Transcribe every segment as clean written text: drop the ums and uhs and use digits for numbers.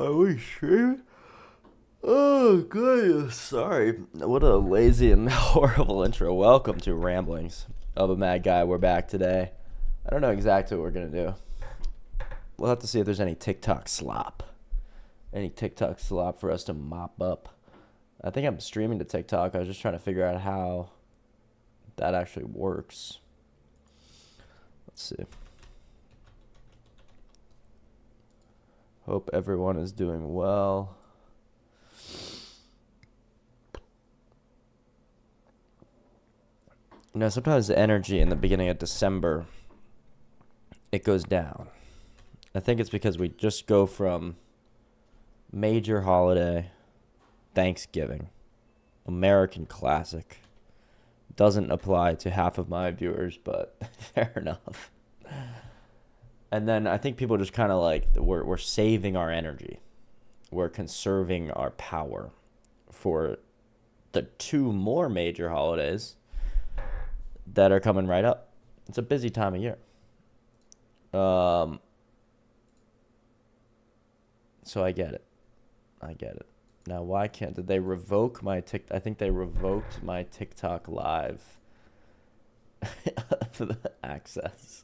Are we streaming? Oh, goodness. Sorry. What a lazy and horrible intro. Welcome to Ramblings of a Mad Guy. We're back today. I don't know exactly what we're going to do. We'll have to see if there's any TikTok slop. Any TikTok slop for us to mop up. I think I'm streaming to TikTok. I was just trying to figure out how that actually works. Let's see. Hope everyone is doing well. Now, sometimes the energy in the beginning of December, it goes down. I think it's because we just go from major holiday, Thanksgiving, American classic. Doesn't apply to half of my viewers, but fair enough. And then I think people just kind of like, we're saving our energy. We're conserving our power for the two more major holidays that are coming right up. It's a busy time of year. So I get it. Now, why did they revoke my I think they revoked my TikTok live access.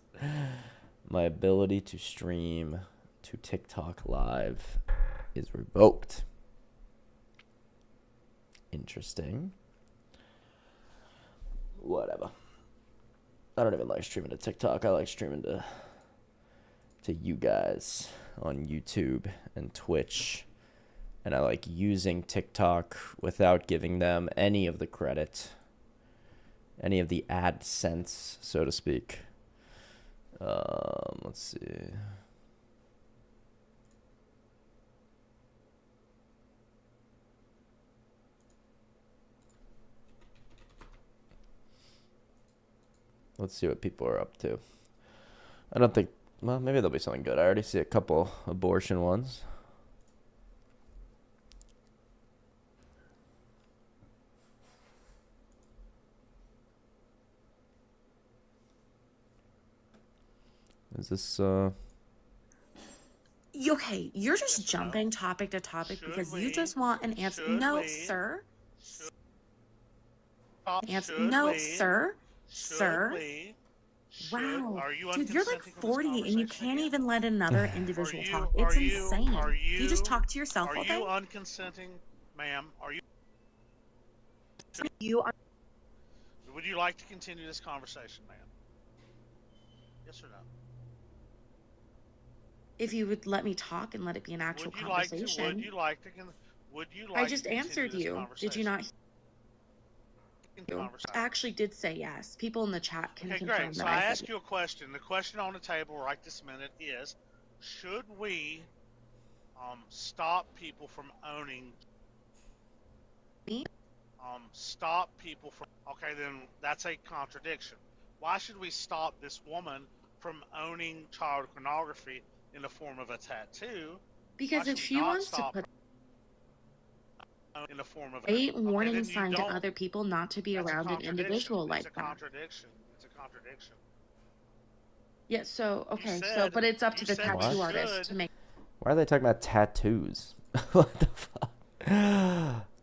My ability to stream to TikTok live is revoked. Interesting. Whatever. I don't even like streaming to TikTok. I like streaming to you guys on YouTube and Twitch. And I like using TikTok without giving them any of the credit, any of the AdSense, so to speak. Let's see. Let's see what people are up to. I don't think, well, maybe there'll be something good. I already see a couple abortion ones. Is this, Okay, you're just jumping topic to topic because you just want an answer. No, sir. No, sir. Sir. Wow. Dude, you're like 40 and you can't even let another individual talk. It's insane. Do you just talk to yourself all day? Are you unconsenting, ma'am? You are. Would you like to continue this conversation, ma'am? Yes or no? If you would let me talk and let it be an actual conversation. Would you like to I just answered you. Did you not? I actually did say yes. People in the chat can confirm great. So that I said ask you a question. The question on the table right this minute is, should we stop people from owning? Me? Stop people from. Okay, then that's a contradiction. Why should we stop this woman from owning child pornography in the form of a tattoo? Because if she wants to put in the form of a warning sign to other people not to be around an individual like that. It's a contradiction. Yeah, so, okay, but it's up to the tattoo artist to make. Why are they talking about tattoos? What the fuck?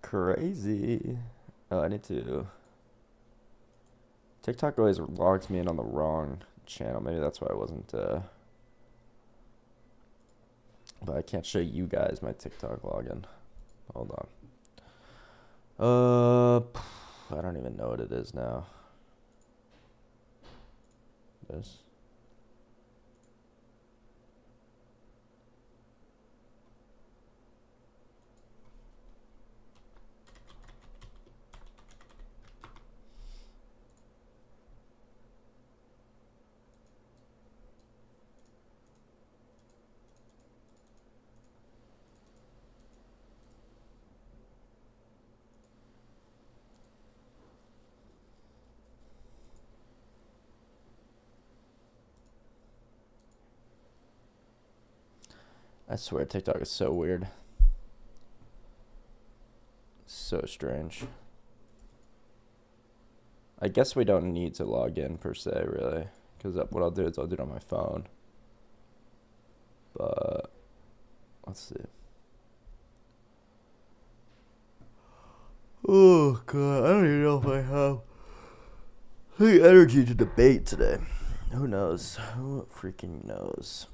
Crazy. Oh, I need to. TikTok always logs me in on the wrong channel. Maybe that's why I wasn't, but I can't show you guys my TikTok login. Hold on. I don't even know what it is now. This. I swear TikTok is so weird. So strange. I guess we don't need to log in per se, really. Because what I'll do is I'll do it on my phone. But, let's see. Oh god, I don't even know if I have the energy to debate today. Who knows? Who freaking knows?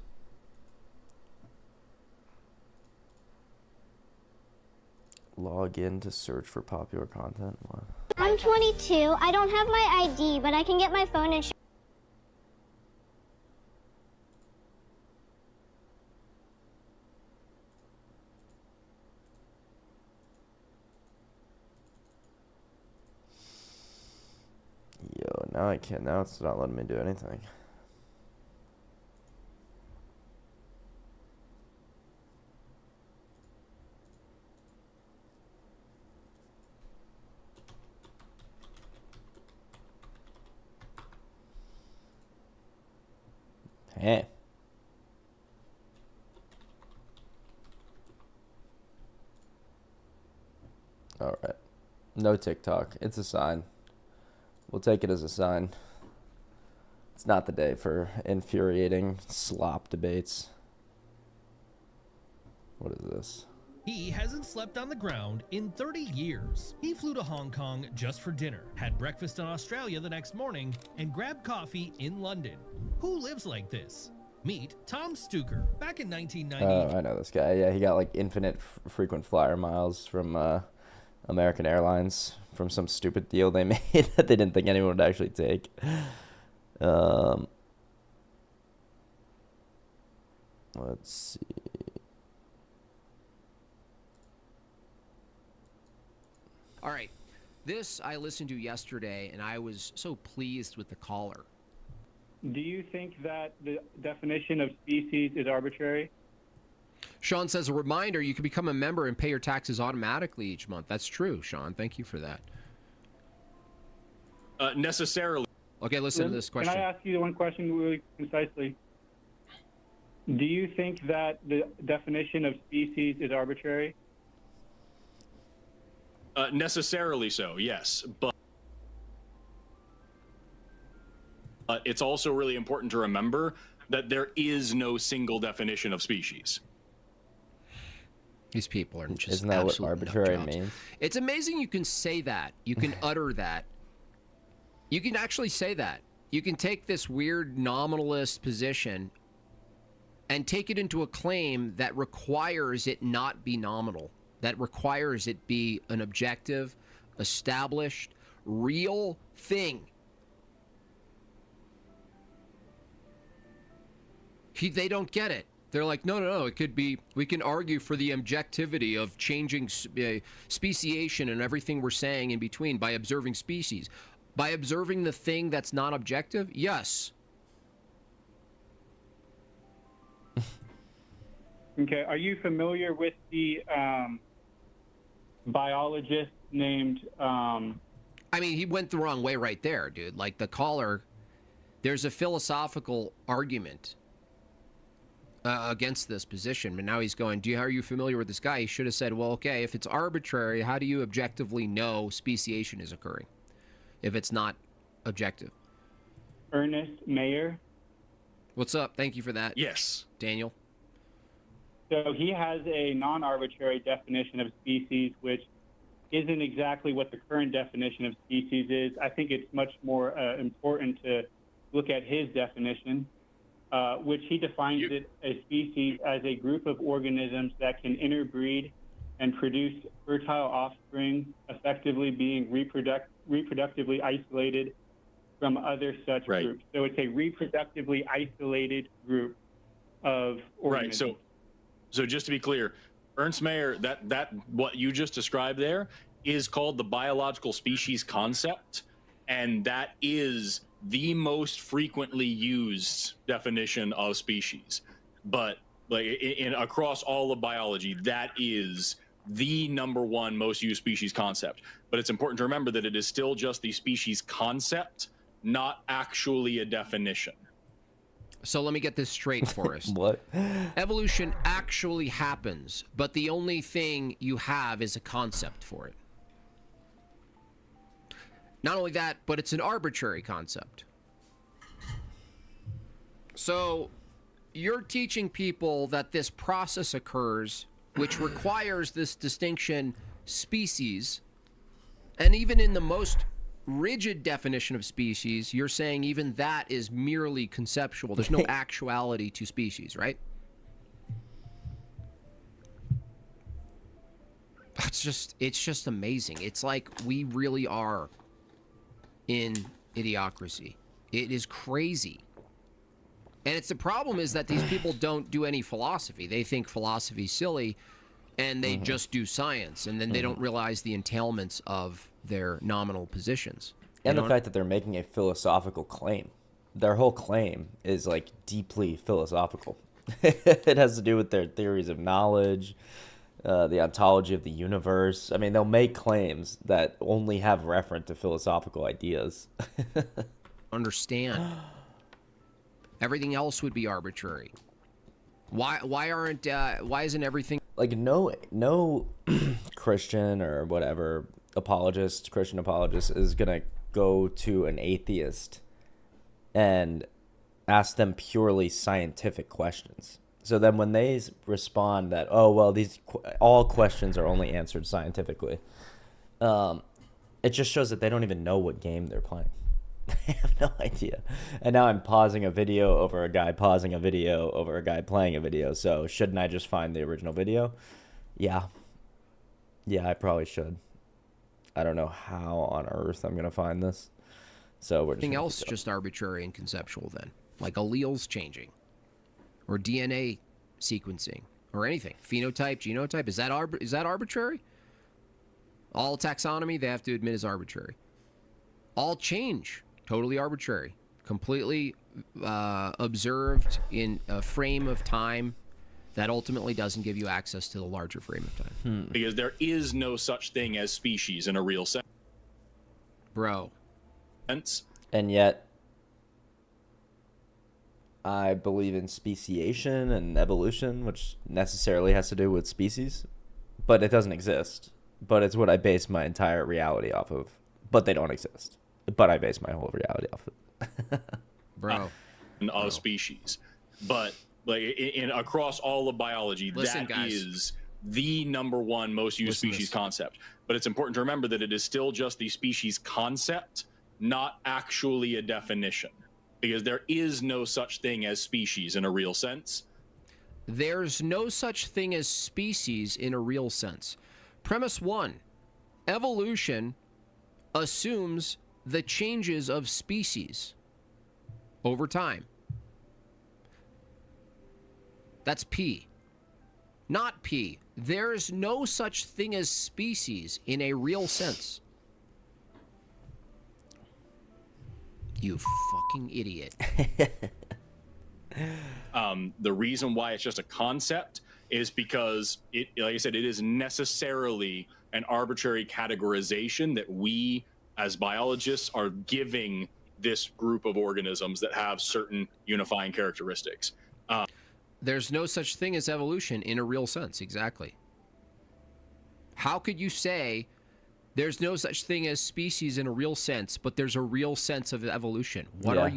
Log in to search for popular content. What? I'm 22. I don't have my ID, but I can get my phone and Yo, now I can't. Now it's not letting me do anything. Hey. All right. No TikTok. It's a sign. We'll take it as a sign. It's not the day for infuriating slop debates. What is this? He hasn't slept on the ground in 30 years. He flew to Hong Kong just for dinner, had breakfast in Australia the next morning, and grabbed coffee in London. Who lives like this? Meet Tom Stuker. Back in 1990. Oh, I know this guy. Yeah, he got like infinite frequent flyer miles from American Airlines from some stupid deal they made that they didn't think anyone would actually take. Let's see. All right, this I listened to yesterday, and I was so pleased with the caller. Do you think that the definition of species is arbitrary? Sean says, a reminder, you can become a member and pay your taxes automatically each month. That's true, Sean. Thank you for that. Necessarily. Okay, listen to this question. Can I ask you one question really concisely? Do you think that the definition of species is arbitrary? Necessarily so, yes. But it's also really important to remember that there is no single definition of species. These people are just Isn't that what arbitrary means? It's amazing you can say that. You can utter that. You can actually say that. You can take this weird nominalist position and take it into a claim that requires it not be nominal, that requires it be an objective, established, real thing. They don't get it. They're like, no, it could be, we can argue for the objectivity of changing speciation and everything we're saying in between by observing species. By observing the thing that's not objective? Yes. Okay, are you familiar with the biologist named... I mean, he went the wrong way right there, dude. Like, the caller, there's a philosophical argument against this position, but now he's going, are you familiar with this guy? He should have said, well, okay, if it's arbitrary, how do you objectively know speciation is occurring if it's not objective? Ernest Mayer. What's up? Thank you for that. Yes. Daniel. So he has a non-arbitrary definition of species, which isn't exactly what the current definition of species is. I think it's much more important to look at his definition, which he defines it as species as a group of organisms that can interbreed and produce fertile offspring, effectively being reproductively isolated from other such groups. So it's a reproductively isolated group of organisms. Right. So just to be clear, Ernst Mayr, that what you just described there is called the biological species concept, and that is the most frequently used definition of species. But like across all of biology, that is the #1 most used species concept. But it's important to remember that it is still just the species concept, not actually a definition. So let me get this straight for us. What? Evolution actually happens, but the only thing you have is a concept for it. Not only that, but it's an arbitrary concept. So you're teaching people that this process occurs, which requires this distinction, species, And even in the most rigid definition of species, you're saying even that is merely conceptual. There's no actuality to species, right? It's just amazing. It's like we really are in idiocracy. It is crazy. And it's the problem is that these people don't do any philosophy. They think philosophy's silly, and they just do science, and then they don't realize the entailments of their nominal positions. And the fact that they're making a philosophical claim. Their whole claim is like deeply philosophical. It has to do with their theories of knowledge, the ontology of the universe. I mean, they'll make claims that only have reference to philosophical ideas. Understand. Everything else would be arbitrary. Why isn't everything like no Christian or whatever Christian apologist is gonna go to an atheist and ask them purely scientific questions. So then when they respond that, oh, well, all questions are only answered scientifically, it just shows that they don't even know what game they're playing. They have no idea. And now I'm pausing a video over a guy pausing a video over a guy playing a video. So shouldn't I just find the original video? Yeah. Yeah, I probably should. I don't know how on earth I'm going to find this. So we're just anything else just arbitrary and conceptual then? Like alleles changing or DNA sequencing or anything. Phenotype, genotype, is that arbitrary? All taxonomy they have to admit is arbitrary. All change, totally arbitrary. Completely observed in a frame of time that ultimately doesn't give you access to the larger frame of time. Because there is no such thing as species in a real sense. Bro. And yet, I believe in speciation and evolution, which necessarily has to do with species, but it doesn't exist. But it's what I base my entire reality off of. But they don't exist. But I base my whole reality off of it. Bro. Of species. But like across all of biology, Listen, that guys. is the number one most used species concept. But it's important to remember that it is still just the species concept, not actually a definition. Because there is no such thing as species in a real sense. There's no such thing as species in a real sense. Premise 1. Evolution assumes the changes of species over time. That's P. Not P. There's no such thing as species in a real sense. You fucking idiot. The reason why it's just a concept is because it, like I said, it is necessarily an arbitrary categorization that we as biologists are giving this group of organisms that have certain unifying characteristics. There's no such thing as evolution in a real sense. Exactly. How could you say there's no such thing as species in a real sense, but there's a real sense of evolution? What are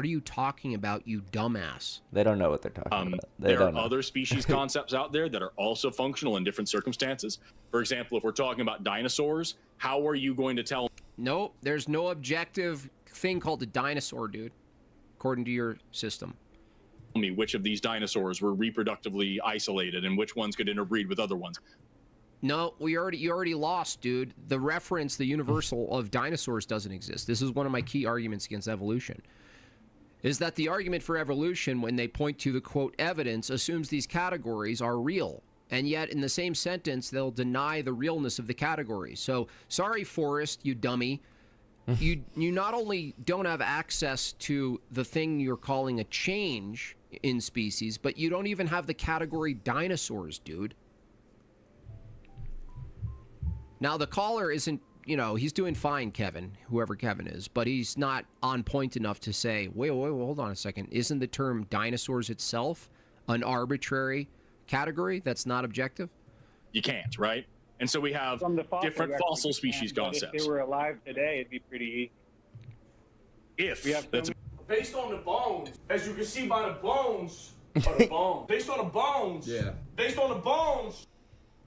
you talking about, you dumbass? They don't know what they're talking about. There are other species concepts out there that are also functional in different circumstances. For example, if we're talking about dinosaurs, how are you going to tell? Nope, there's no objective thing called a dinosaur, dude, according to your system. Me which of these dinosaurs were reproductively isolated and which ones could interbreed with other ones. No, you already lost, dude. The reference, the universal of dinosaurs doesn't exist. This is one of my key arguments against evolution. Is that the argument for evolution, when they point to the quote evidence, assumes these categories are real. And yet in the same sentence, they'll deny the realness of the categories. So sorry, Forrest, you dummy. You not only don't have access to the thing you're calling a change in species, but you don't even have the category dinosaurs, dude. Now, the caller isn't, he's doing fine, Kevin, whoever Kevin is, but he's not on point enough to say, wait, hold on a second. Isn't the term dinosaurs itself an arbitrary category that's not objective? You can't, right? And so we have different fossil species concepts. If they were alive today, it'd be pretty easy. Based on the bones, as you can see by the bones, based on the bones, based on the bones.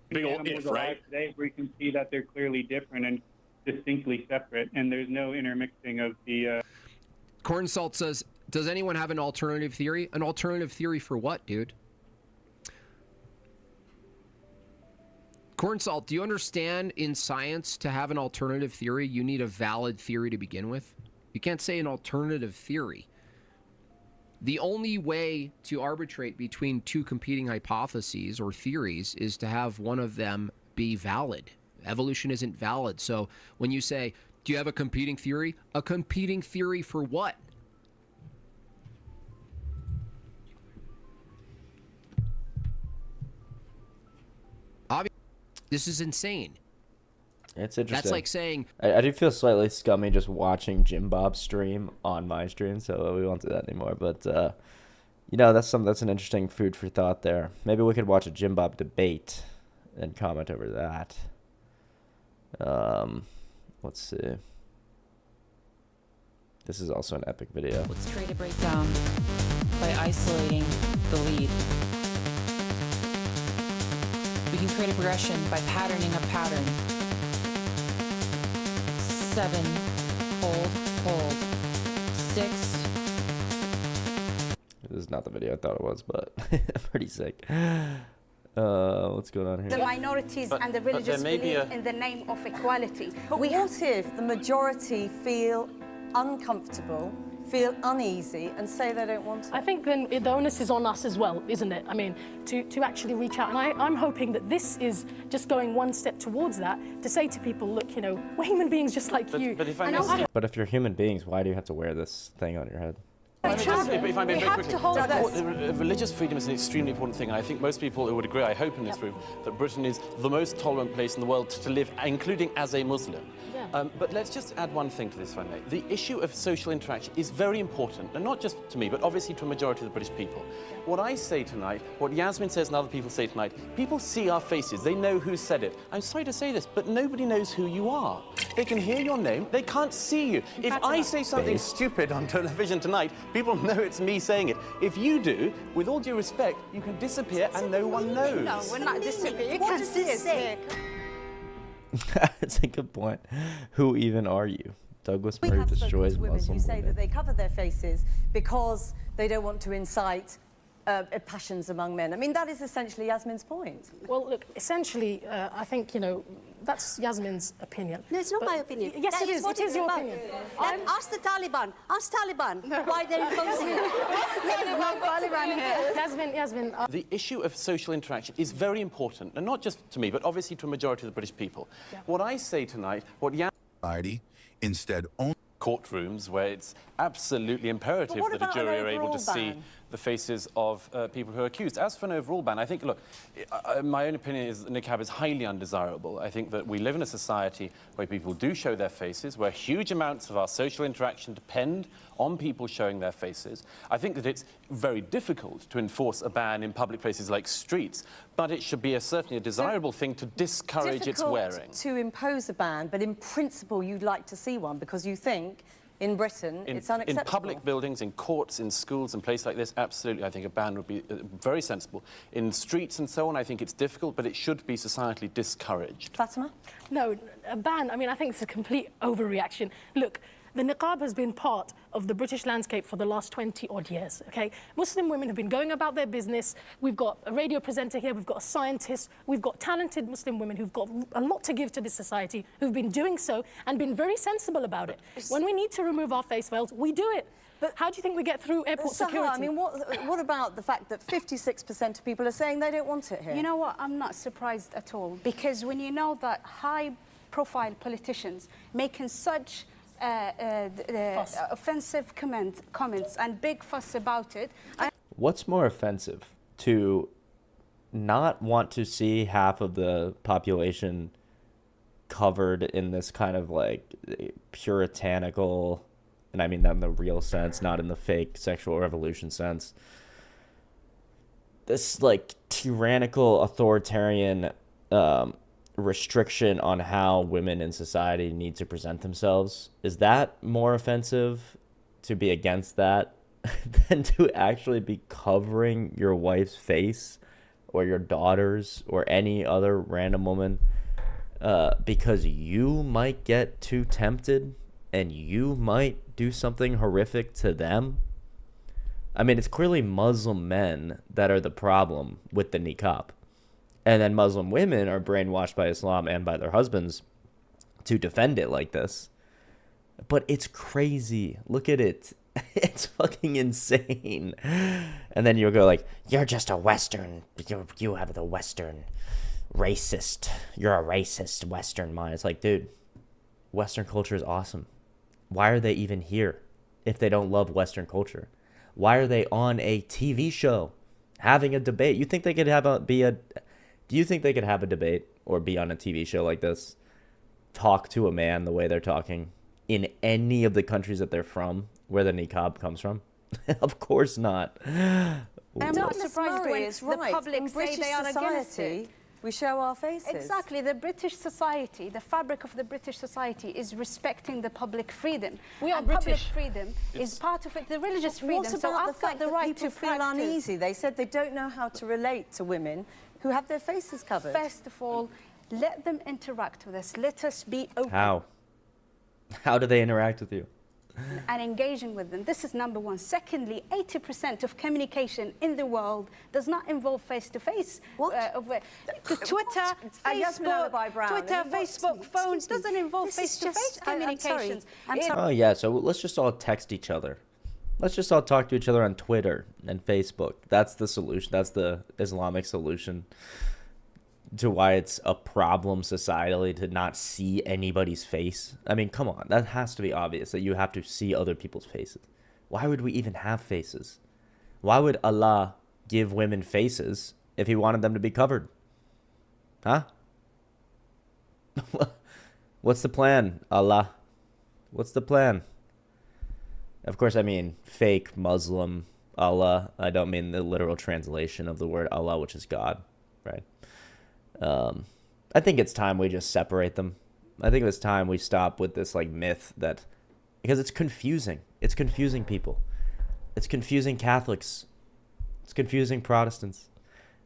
Big old if, right? Today, we can see that they're clearly different, and distinctly separate, and there's no intermixing of the. Corn Salt says, does anyone have an alternative theory? An alternative theory for what, dude? Corn Salt, do you understand in science to have an alternative theory, you need a valid theory to begin with? You can't say an alternative theory. The only way to arbitrate between two competing hypotheses or theories is to have one of them be valid. Evolution isn't valid. So when you say, do you have a competing theory? A competing theory for what? Obviously, this is insane. It's interesting. That's like saying... I do feel slightly scummy just watching Jim Bob stream on my stream, so we won't do that anymore. But, you know, that's an interesting food for thought there. Maybe we could watch a Jim Bob debate and comment over that. Let's see. This is also an epic video. Let's create a breakdown by isolating the lead. We can create a progression by patterning a pattern. 7, hold, 6. This is not the video I thought it was, but pretty sick. What's going on here? The minorities and the religious believe in the name of equality. But what if the majority feel uncomfortable, feel uneasy, and say they don't want it? I think then the onus is on us as well, isn't it? I mean, to actually reach out. And I'm hoping that this is just going one step towards that, to say to people, look, you know, we're human beings just like you. But if you're human beings, why do you have to wear this thing on your head? If I may very quickly, religious freedom is an extremely important thing. I think most people would agree, I hope in this room, that Britain is the most tolerant place in the world to live, including as a Muslim. But let's just add one thing to this, if I may. The issue of social interaction is very important, and not just to me, but obviously to a majority of the British people. What I say tonight, what Yasmin says and other people say tonight, people see our faces, they know who said it. I'm sorry to say this, but nobody knows who you are. They can hear your name, they can't see you. If I say something stupid on television tonight, people know it's me saying it. If you do, with all due respect, you can disappear and no one knows. No, we're not disappearing. You can't see us here. That's a good point. Who even are you? Douglas Murray destroys women Muslim who say women. that they cover their faces because they don't want to incite passions among men. I mean, that is essentially Yasmin's point. Well, look, essentially, I think, you know, that's Yasmin's opinion. No, it's not my opinion. Yes, that it is. It is your opinion. Ask the Taliban. Ask Taliban why they're imposing it. Taliban here. Yasmin. The issue of social interaction is very important, and not just to me, but obviously to a majority of the British people. What I say tonight, what Yasmin... Instead, only courtrooms where it's absolutely imperative that a jury are able to see the faces of people who are accused. As for an overall ban, I think, look, my own opinion is that niqab is highly undesirable. I think that we live in a society where people do show their faces, where huge amounts of our social interaction depend on people showing their faces. I think that it's very difficult to enforce a ban in public places like streets, but it should be certainly a desirable thing to discourage its wearing. To impose a ban, but in principle you'd like to see one because you think in Britain it's unacceptable. In public buildings, in courts, in schools, in places like this, absolutely, I think a ban would be very sensible. In streets and so on, I think it's difficult, but it should be societally discouraged. Fatima? No, a ban, I mean, I think it's a complete overreaction. Look, the niqab has been part of the British landscape for the last 20-odd years, okay? Muslim women have been going about their business. We've got a radio presenter here, we've got a scientist, we've got talented Muslim women who've got a lot to give to this society, who've been doing so and been very sensible about it. When we need to remove our face veils, we do it. But how do you think we get through airport security? I mean, what about the fact that 56% of people are saying they don't want it here? You know what? I'm not surprised at all, because when you know that high-profile politicians making such offensive comments and big fuss about it. What's more offensive? To not want to see half of the population covered in this kind of like puritanical, and I mean that in the real sense, not in the fake sexual revolution sense, this like tyrannical authoritarian restriction on how women in society need to present themselves. Is that more offensive to be against that than to actually be covering your wife's face or your daughter's or any other random woman because you might get too tempted and you might do something horrific to them. I mean, it's clearly Muslim men that are the problem with the niqab. And then Muslim women are brainwashed by Islam and by their husbands to defend it like this. But it's crazy. Look at it. It's fucking insane. And then you'll go like, you're just a Western. You have the Western racist. You're a racist Western mind. It's like, dude, Western culture is awesome. Why are they even here if they don't love Western culture? Why are they on a TV show having a debate? You think they could do you think they could have a debate or be on a TV show like this? Talk to a man the way they're talking in any of the countries that they're from, where the niqab comes from? Of course not. I'm not surprised when the public say they are against it. We show our faces. Exactly. The British society, the fabric of the British society is respecting the public freedom. We are Public British. freedom is part of it, the religious freedom. What about so the I've fact got the that right people to feel practice. uneasy? They said they don't know how to relate to women who have their faces covered. First of all, let them interact with us. Let us be open. How do they interact with you? And engaging with them. This is number one. Secondly, 80% of communication in the world does not involve face-to-face. Twitter, Facebook, phones doesn't involve face-to-face communications. Oh, yeah, so let's just all text each other. Let's just all talk to each other on Twitter and Facebook. That's the solution. That's the Islamic solution to why it's a problem societally to not see anybody's face. I mean, come on. That has to be obvious that you have to see other people's faces. Why would we even have faces? Why would Allah give women faces if he wanted them to be covered? Huh? What's the plan, Allah? What's the plan? Of course, I mean fake Muslim Allah. I don't mean the literal translation of the word Allah, which is God, right? I think it's time we just separate them. I think it's time we stop with this like myth that, because it's confusing. It's confusing people. It's confusing Catholics. It's confusing Protestants.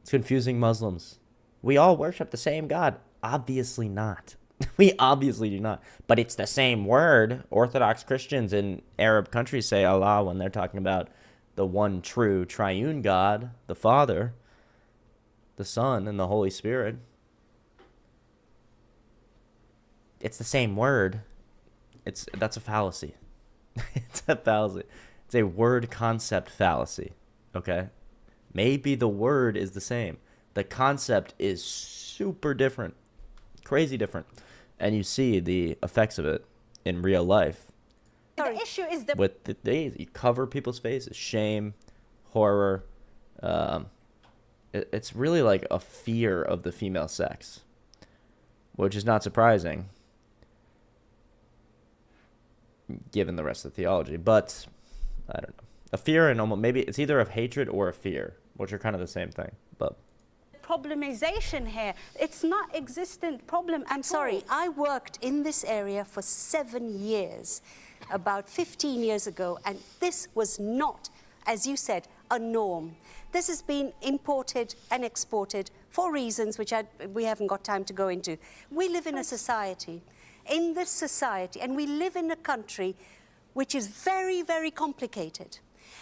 It's confusing Muslims. We all worship the same God. Obviously not. We obviously do not. But it's the same word. Orthodox Christians in Arab countries say Allah when they're talking about the one true triune God, the Father, the Son, and the Holy Spirit. It's the same word. That's a fallacy. It's a fallacy. It's a word concept fallacy. Okay? Maybe the word is the same. The concept is super different. Crazy different. And you see the effects of it in real life. The issue is the... With you cover people's faces. Shame, horror. It's really like a fear of the female sex. Which is not surprising, given the rest of the theology. But, I don't know. A fear and almost, maybe it's either of hatred or a fear, which are kind of the same thing. But problemization here. It's not existent problem. I'm sorry, I worked in this area for 7 years, about 15 years ago, and this was not, as you said, a norm. This has been imported and exported for reasons which we haven't got time to go into. We live in a society, in this society, and we live in a country which is very, very complicated.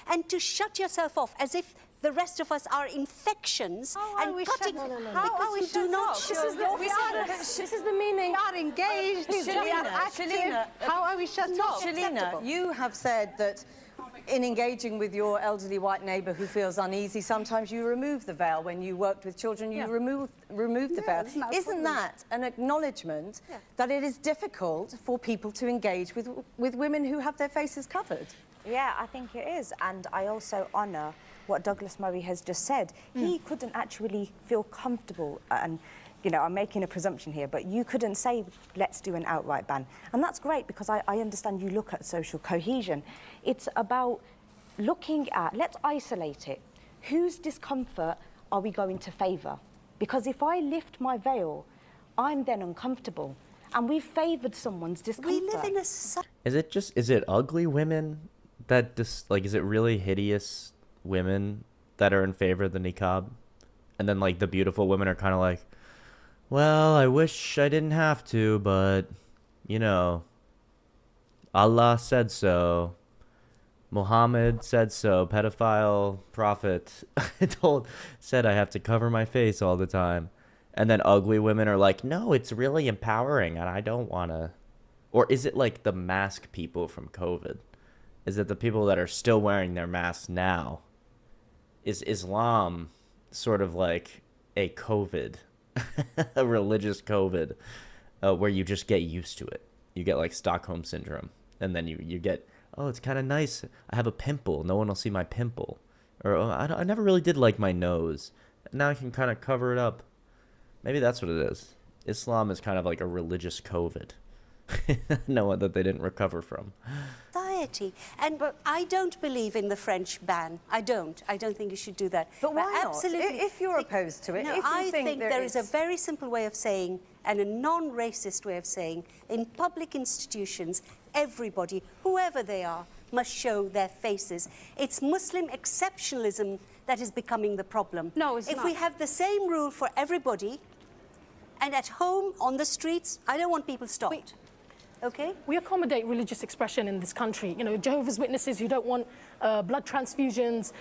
And to shut yourself off as if the rest of us are infections and cutting... How are we do not This is the meaning. We are engaged. We are active. How are we shut off? Shalina, you have said that in engaging with your elderly white neighbour who feels uneasy, sometimes you remove the veil. When you worked with children, you remove the veil. Isn't that an acknowledgement that it is difficult for people to engage with women who have their faces covered? Yeah, I think it is. And I also honour what Douglas Murray has just said. He couldn't actually feel comfortable, and you know, I'm making a presumption here, but you couldn't say, let's do an outright ban. And that's great, because I understand you look at social cohesion. It's about looking at, let's isolate it. Whose discomfort are we going to favour? Because if I lift my veil, I'm then uncomfortable. And we've favoured someone's discomfort. We live in a society... Is it ugly women that like, is it really hideous women that are in favor of the niqab? And then, like, the beautiful women are kind of like, well, I wish I didn't have to, but, you know, Allah said so. Muhammad said so. Pedophile prophet said I have to cover my face all the time. And then ugly women are like, no, it's really empowering and I don't want to. Or is it like the mask people from COVID? Is it the people that are still wearing their masks now? Is Islam sort of like a COVID, a religious COVID, where you just get used to it? You get like Stockholm syndrome. And then you get, oh, it's kind of nice. I have a pimple. No one will see my pimple. Or oh, I never really did like my nose. Now I can kind of cover it up. Maybe that's what it is. Islam is kind of like a religious COVID. No one that they didn't recover from. Society. But I don't believe in the French ban. I don't think you should do that. But why absolutely, not? If you're opposed to it, no, if you I think there is is a very simple way of saying, and a non-racist way of saying, in public institutions, everybody, whoever they are, must show their faces. It's Muslim exceptionalism that is becoming the problem. No, it's not. If we have the same rule for everybody, and at home, on the streets, I don't want people stopped. Okay? We accommodate religious expression in this country. You know, Jehovah's Witnesses who don't want blood transfusions,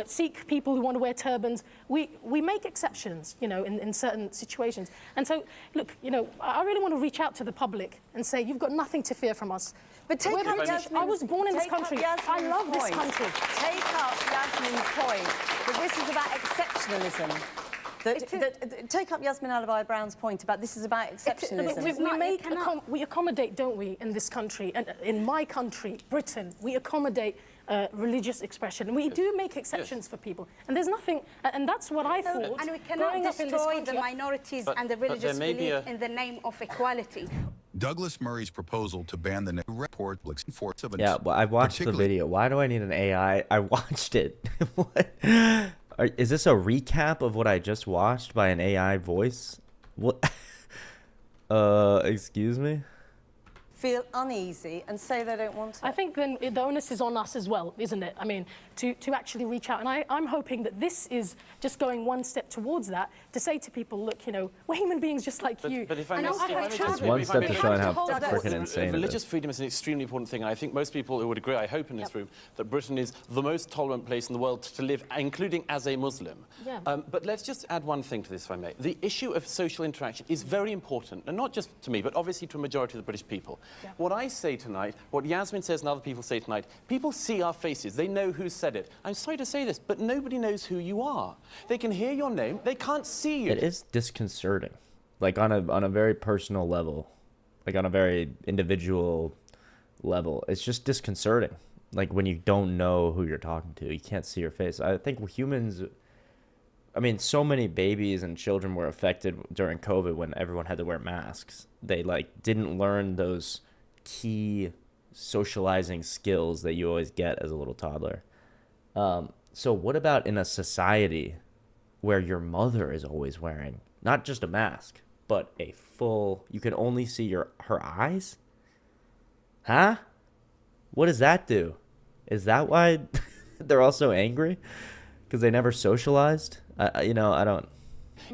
Sikh people who want to wear turbans. We make exceptions, you know, in certain situations. And so, look, you know, I really want to reach out to the public and say, you've got nothing to fear from us. But take up Yasmin's, I was born in this country. I love this country. Take up Yasmin's point that this is about exceptionalism. Take up Yasmin Alibhai-Brown's point about this is about exceptionalism. We accommodate, don't we, in this country, and in my country, Britain, we accommodate religious expression, and we do make exceptions for people. And there's nothing, and that's what I thought. And we cannot destroy the minorities and the religious belief in the name of equality. Douglas Murray's proposal to ban the report force of yeah, well, I watched the video. Why do I need an AI? I watched it. What? Is this a recap of what I just watched by an AI voice? What? Excuse me? Feel uneasy and say they don't want it. I think then the onus is on us as well, isn't it? I mean, to actually reach out. And I'm hoping that this is just going one step towards that, to say to people, look, you know, we're human beings just like you. But if I It's one step to showing how freaking insane religious freedom is an extremely important thing. I think most people who would agree, I hope in this room, that Britain is the most tolerant place in the world to live, including as a Muslim. Yeah. But let's just add one thing to this, if I may. The issue of social interaction is very important, and not just to me, but obviously to a majority of the British people. Yeah. What I say tonight, what Yasmin says and other people say tonight, people see our faces. They know who said it. I'm sorry to say this, but nobody knows who you are. They can hear your name. They can't see you. It is disconcerting, like on a very personal level, like on a very individual level. It's just disconcerting. Like when you don't know who you're talking to, you can't see your face. I think humans, I mean, so many babies and children were affected during COVID when everyone had to wear masks. They like didn't learn those key socializing skills that you always get as a little toddler. So what about in a society where your mother is always wearing not just a mask, but a full, you can only see her eyes? Huh? What does that do? Is that why they're all so angry? Because they never socialized? You know, I don't.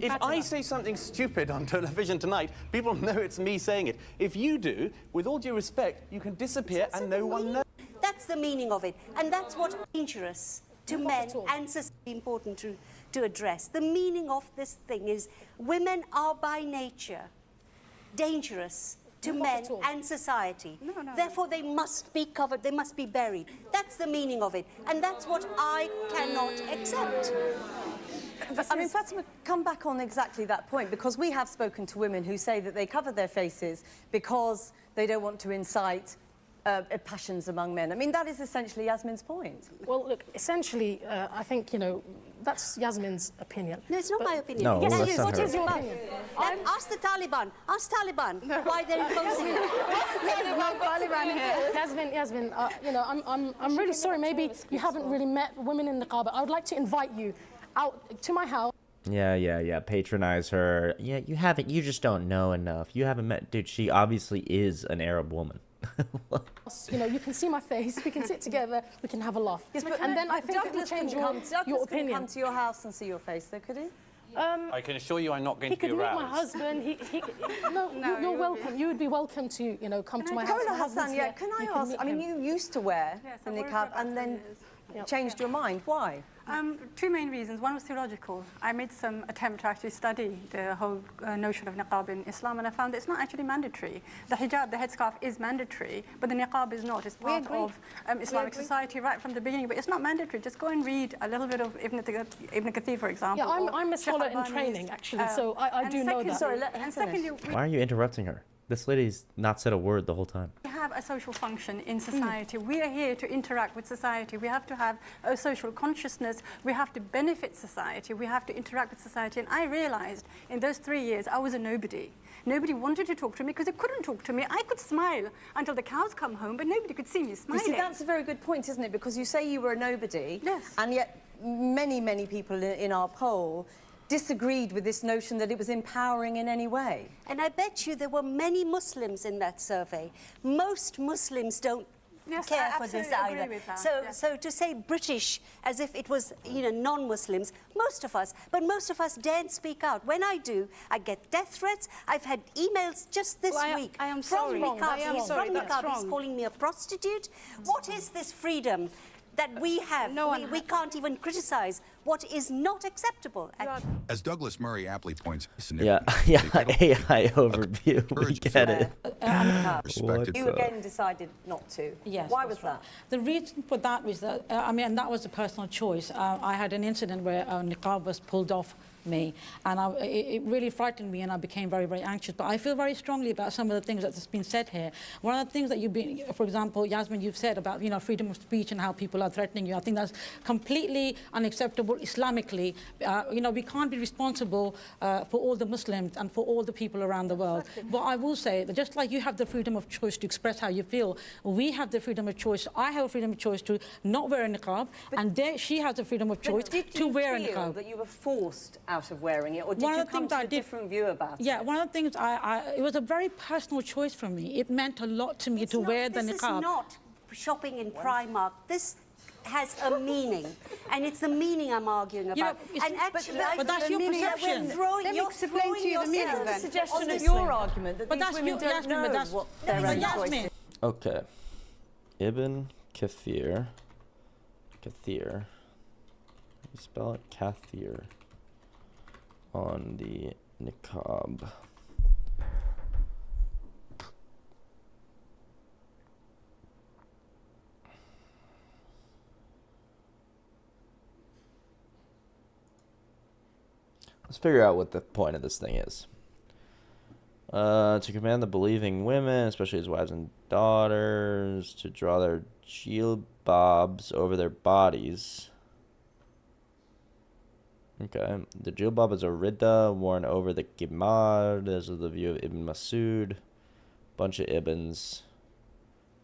If I say something stupid on television tonight, people know it's me saying it. If you do, with all due respect, you can disappear and no one knows. That's the meaning of it. And that's what's dangerous to men and society, important to address. The meaning of this thing is women are by nature dangerous to men and society. Therefore, they must be covered, they must be buried. That's the meaning of it. And that's what I cannot accept. I mean, Fatima, come back on exactly that point, because we have spoken to women who say that they cover their faces because they don't want to incite passions among men. I mean, that is essentially Yasmin's point. Well, look, essentially, I think, you know, that's Yasmin's opinion. No, it's not my opinion. No, yes, that's it is. not What her. is your opinion? Ask the Taliban. Ask Taliban why they're imposing it. Yasmin, you know, I'm really sorry. Maybe you haven't really met women in niqab. I would like to invite you out to my house. Yeah. Patronize her. Yeah, you haven't. You just don't know enough. You haven't met. Dude, she obviously is an Arab woman. You know, you can see my face. We can sit together. We can have a laugh. Yes, but and then I think it will change your Douglas opinion. Can come to your house and see your face, though, could he? I can assure you I'm not going He to be could meet aroused. my husband. No, you're welcome. You would be welcome to, come to my house. Kamala My husband's Hassan, yeah, here. can I You can ask, meet I mean, him. you used to wear the niqab and then changed your mind. Why? Two main reasons. One was theological. I made some attempt to actually study the whole notion of niqab in Islam, and I found that it's not actually mandatory. The hijab, the headscarf, is mandatory, but the niqab is not. It's part of Islamic society right from the beginning, but it's not mandatory. Just go and read a little bit of Ibn Kathir, for example. Yeah, I'm a scholar in training, actually, so I do know that. Sorry, and secondly, Why are you interrupting her? This lady's not said a word the whole time. we have a social function in society. We are here to interact with society. We have to have a social consciousness. We have to benefit society. We have to interact with society. And I realized in those 3 years, I was a nobody. Nobody wanted to talk to me because they couldn't talk to me. I could smile until the cows come home, but nobody could see me You smiling. see, that's a very good point, isn't it? Because you say you were a nobody, and yet many people in our poll disagreed with this notion that it was empowering in any way. And I bet you there were many Muslims in that survey. Most Muslims don't care for this absolutely either. agree with that, So to say British as if it was, non-Muslims, most of us daren't speak out. When I do, I get death threats. I've had emails just this week I am from sorry. Niqab. He's calling me a prostitute. What is this freedom that we have? We can't even criticize what is not acceptable. As Douglas Murray aptly points out, Yeah, AI overview. We get it. You again decided not to. Yes. Why was that? The reason for that was that, and that was a personal choice. I had an incident where niqab was pulled off me, and it really frightened me, and I became very, very anxious. But I feel very strongly about some of the things that's been said here. One of the things that you've been, for example, Yasmin, you've said about freedom of speech and how people are threatening you. I think that's completely unacceptable Islamically. We can't be responsible for all the Muslims and for all the people around the world. But I will say that just like you have the freedom of choice to express how you feel, we have the freedom of choice. I have a freedom of choice to not wear a niqab, and she has the freedom of choice to wear a niqab. Did you feel that you were forced out of wearing it, or did you come to a different view about it? Yeah, one of the things it was a very personal choice for me. It meant a lot to me to wear the niqab. This is not shopping in Primark. This has a meaning, and it's the meaning I'm arguing about. And actually, but that's your perception. Let me explain to you the meaning then. It's a suggestion of your argument that these women don't know what their own choice is. Okay. Ibn Kathir. You spell it Kathir on the niqab. Let's figure out what the point of this thing is. To command the believing women, especially his wives and daughters, to draw their jilbabs over their bodies. Okay, the jilbab is a ridda worn over the gimar. This is the view of Ibn Masud. Bunch of Ibns.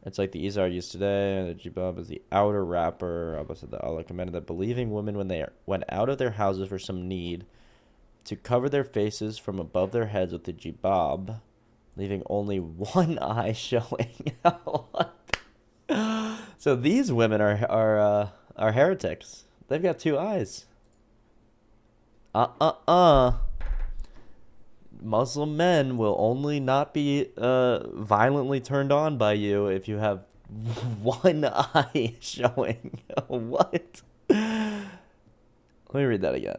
It's like the izar used today. The jilbab is the outer wrapper. Abba said that Allah commanded that believing women, when they went out of their houses for some need, to cover their faces from above their heads with the jilbab, leaving only one eye showing. So these women are heretics. They've got two eyes. Muslim men will only not be violently turned on by you if you have one eye showing. What? Let me read that again.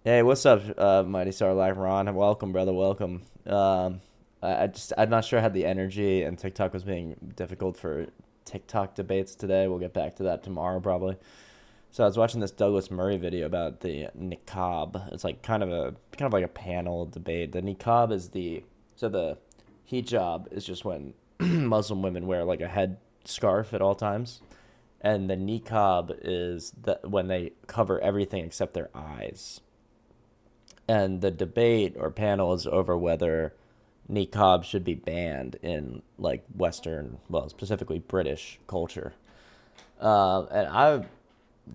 Hey, what's up, Mighty Star Life Ron? Welcome, brother. Welcome. I'm not sure I had the energy, and TikTok was being difficult for TikTok debates today. We'll get back to that tomorrow, probably. So I was watching this Douglas Murray video about the niqab. It's like kind of like a panel debate. The niqab is the hijab is just when Muslim women wear like a head scarf at all times, and the niqab is when they cover everything except their eyes. And the debate or panel is over whether niqab should be banned in like Western, well, specifically British culture. And I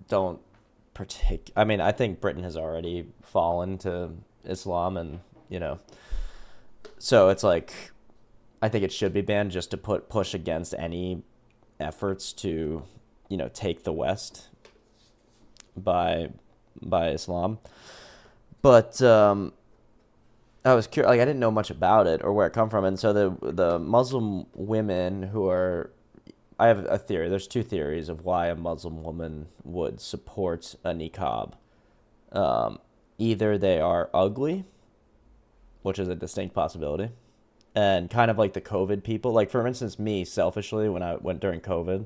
don't I mean, I think Britain has already fallen to Islam, and so it's like I think it should be banned just to push against any efforts to take the West by Islam. But I was curious, like I didn't know much about it or where it come from, and so the Muslim women who are, I have a theory. There's two theories of why a Muslim woman would support a niqab. Either they are ugly, which is a distinct possibility, and kind of like the COVID people. Like for instance, me selfishly, when I went during COVID,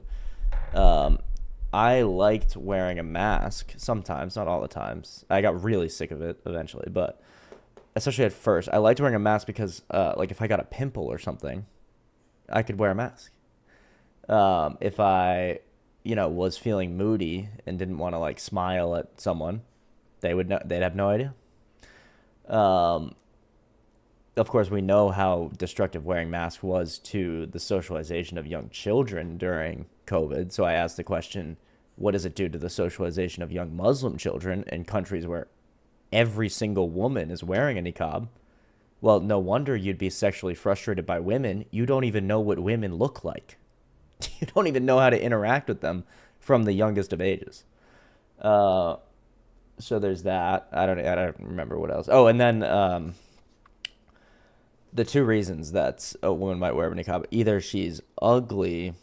I liked wearing a mask sometimes, not all the times. I got really sick of it eventually, but especially at first, I liked wearing a mask because, like, if I got a pimple or something, I could wear a mask. If I, was feeling moody and didn't want to like smile at someone, they'd have no idea. Of course, we know how destructive wearing masks was to the socialization of young children during COVID. So I asked the question, what does it do to the socialization of young Muslim children in countries where every single woman is wearing a niqab? Well, no wonder you'd be sexually frustrated by women. You don't even know what women look like. You don't even know how to interact with them from the youngest of ages. So there's that. I don't remember what else. Oh, and then the two reasons that a woman might wear a niqab: either she's ugly,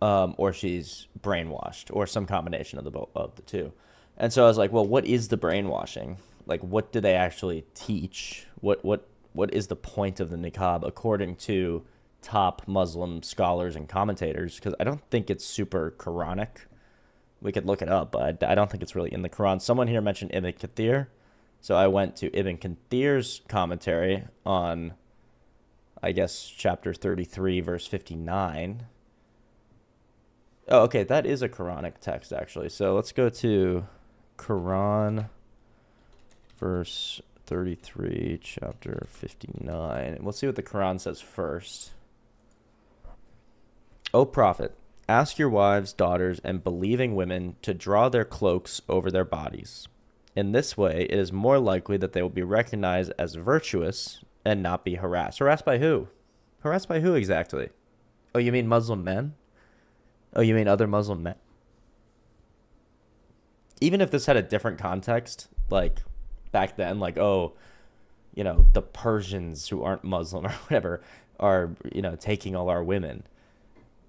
or she's brainwashed, or some combination of the two. And so I was like, well, what is the brainwashing? Like, what do they actually teach? What is the point of the niqab according to top Muslim scholars and commentators? Because I don't think it's super Quranic. We could look it up, but I don't think it's really in the Quran. Someone here mentioned Ibn Kathir. So I went to Ibn Kathir's commentary on, I guess, chapter 33, verse 59. Oh, okay, that is a Quranic text, actually. So let's go to Quran, verse 33, chapter 59. And we'll see what the Quran says first. O Prophet, ask your wives, daughters, and believing women to draw their cloaks over their bodies. In this way, it is more likely that they will be recognized as virtuous and not be harassed. Harassed by who? Harassed by who exactly? Oh, you mean Muslim men? Oh, you mean other Muslim men? Even if this had a different context, like back then, like, oh, the Persians who aren't Muslim or whatever are, taking all our women.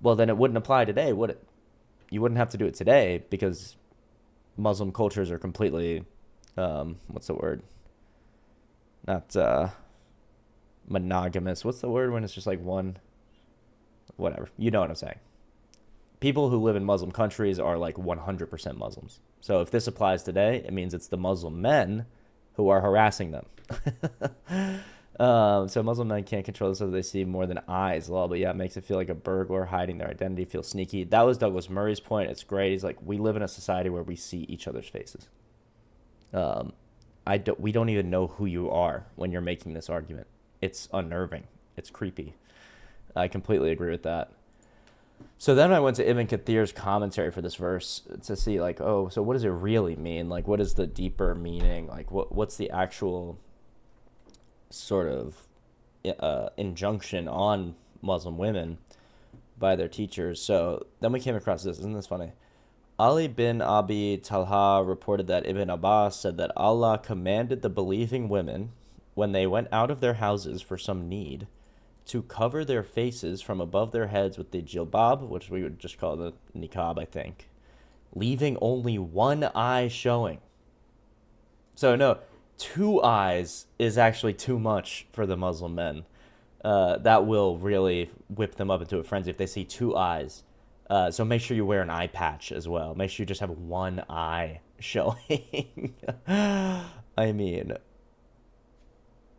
Well, then it wouldn't apply today, would it? You wouldn't have to do it today because Muslim cultures are completely, what's the word? Not monogamous. What's the word when it's just like one? Whatever. You know what I'm saying. People who live in Muslim countries are like 100% Muslims. So if this applies today, it means it's the Muslim men who are harassing them. So Muslim men can't control this, so they see more than eyes. Well, but yeah, it makes it feel like a burglar hiding their identity, feel sneaky. That was Douglas Murray's point. It's great. He's like, we live in a society where we see each other's faces. We don't even know who you are when you're making this argument. It's unnerving. It's creepy. I completely agree with that. So then I went to Ibn Kathir's commentary for this verse to see, like, oh, so what does it really mean? Like, what is the deeper meaning? Like, what's the actual sort of injunction on Muslim women by their teachers? So then we came across this. Isn't this funny? Ali bin Abi Talha reported that Ibn Abbas said that Allah commanded the believing women, when they went out of their houses for some need, to cover their faces from above their heads with the jilbab, which we would just call the niqab, I think, leaving only one eye showing. So no, two eyes is actually too much for the Muslim men. That will really whip them up into a frenzy if they see two eyes. So make sure you wear an eye patch as well. Make sure you just have one eye showing. I mean,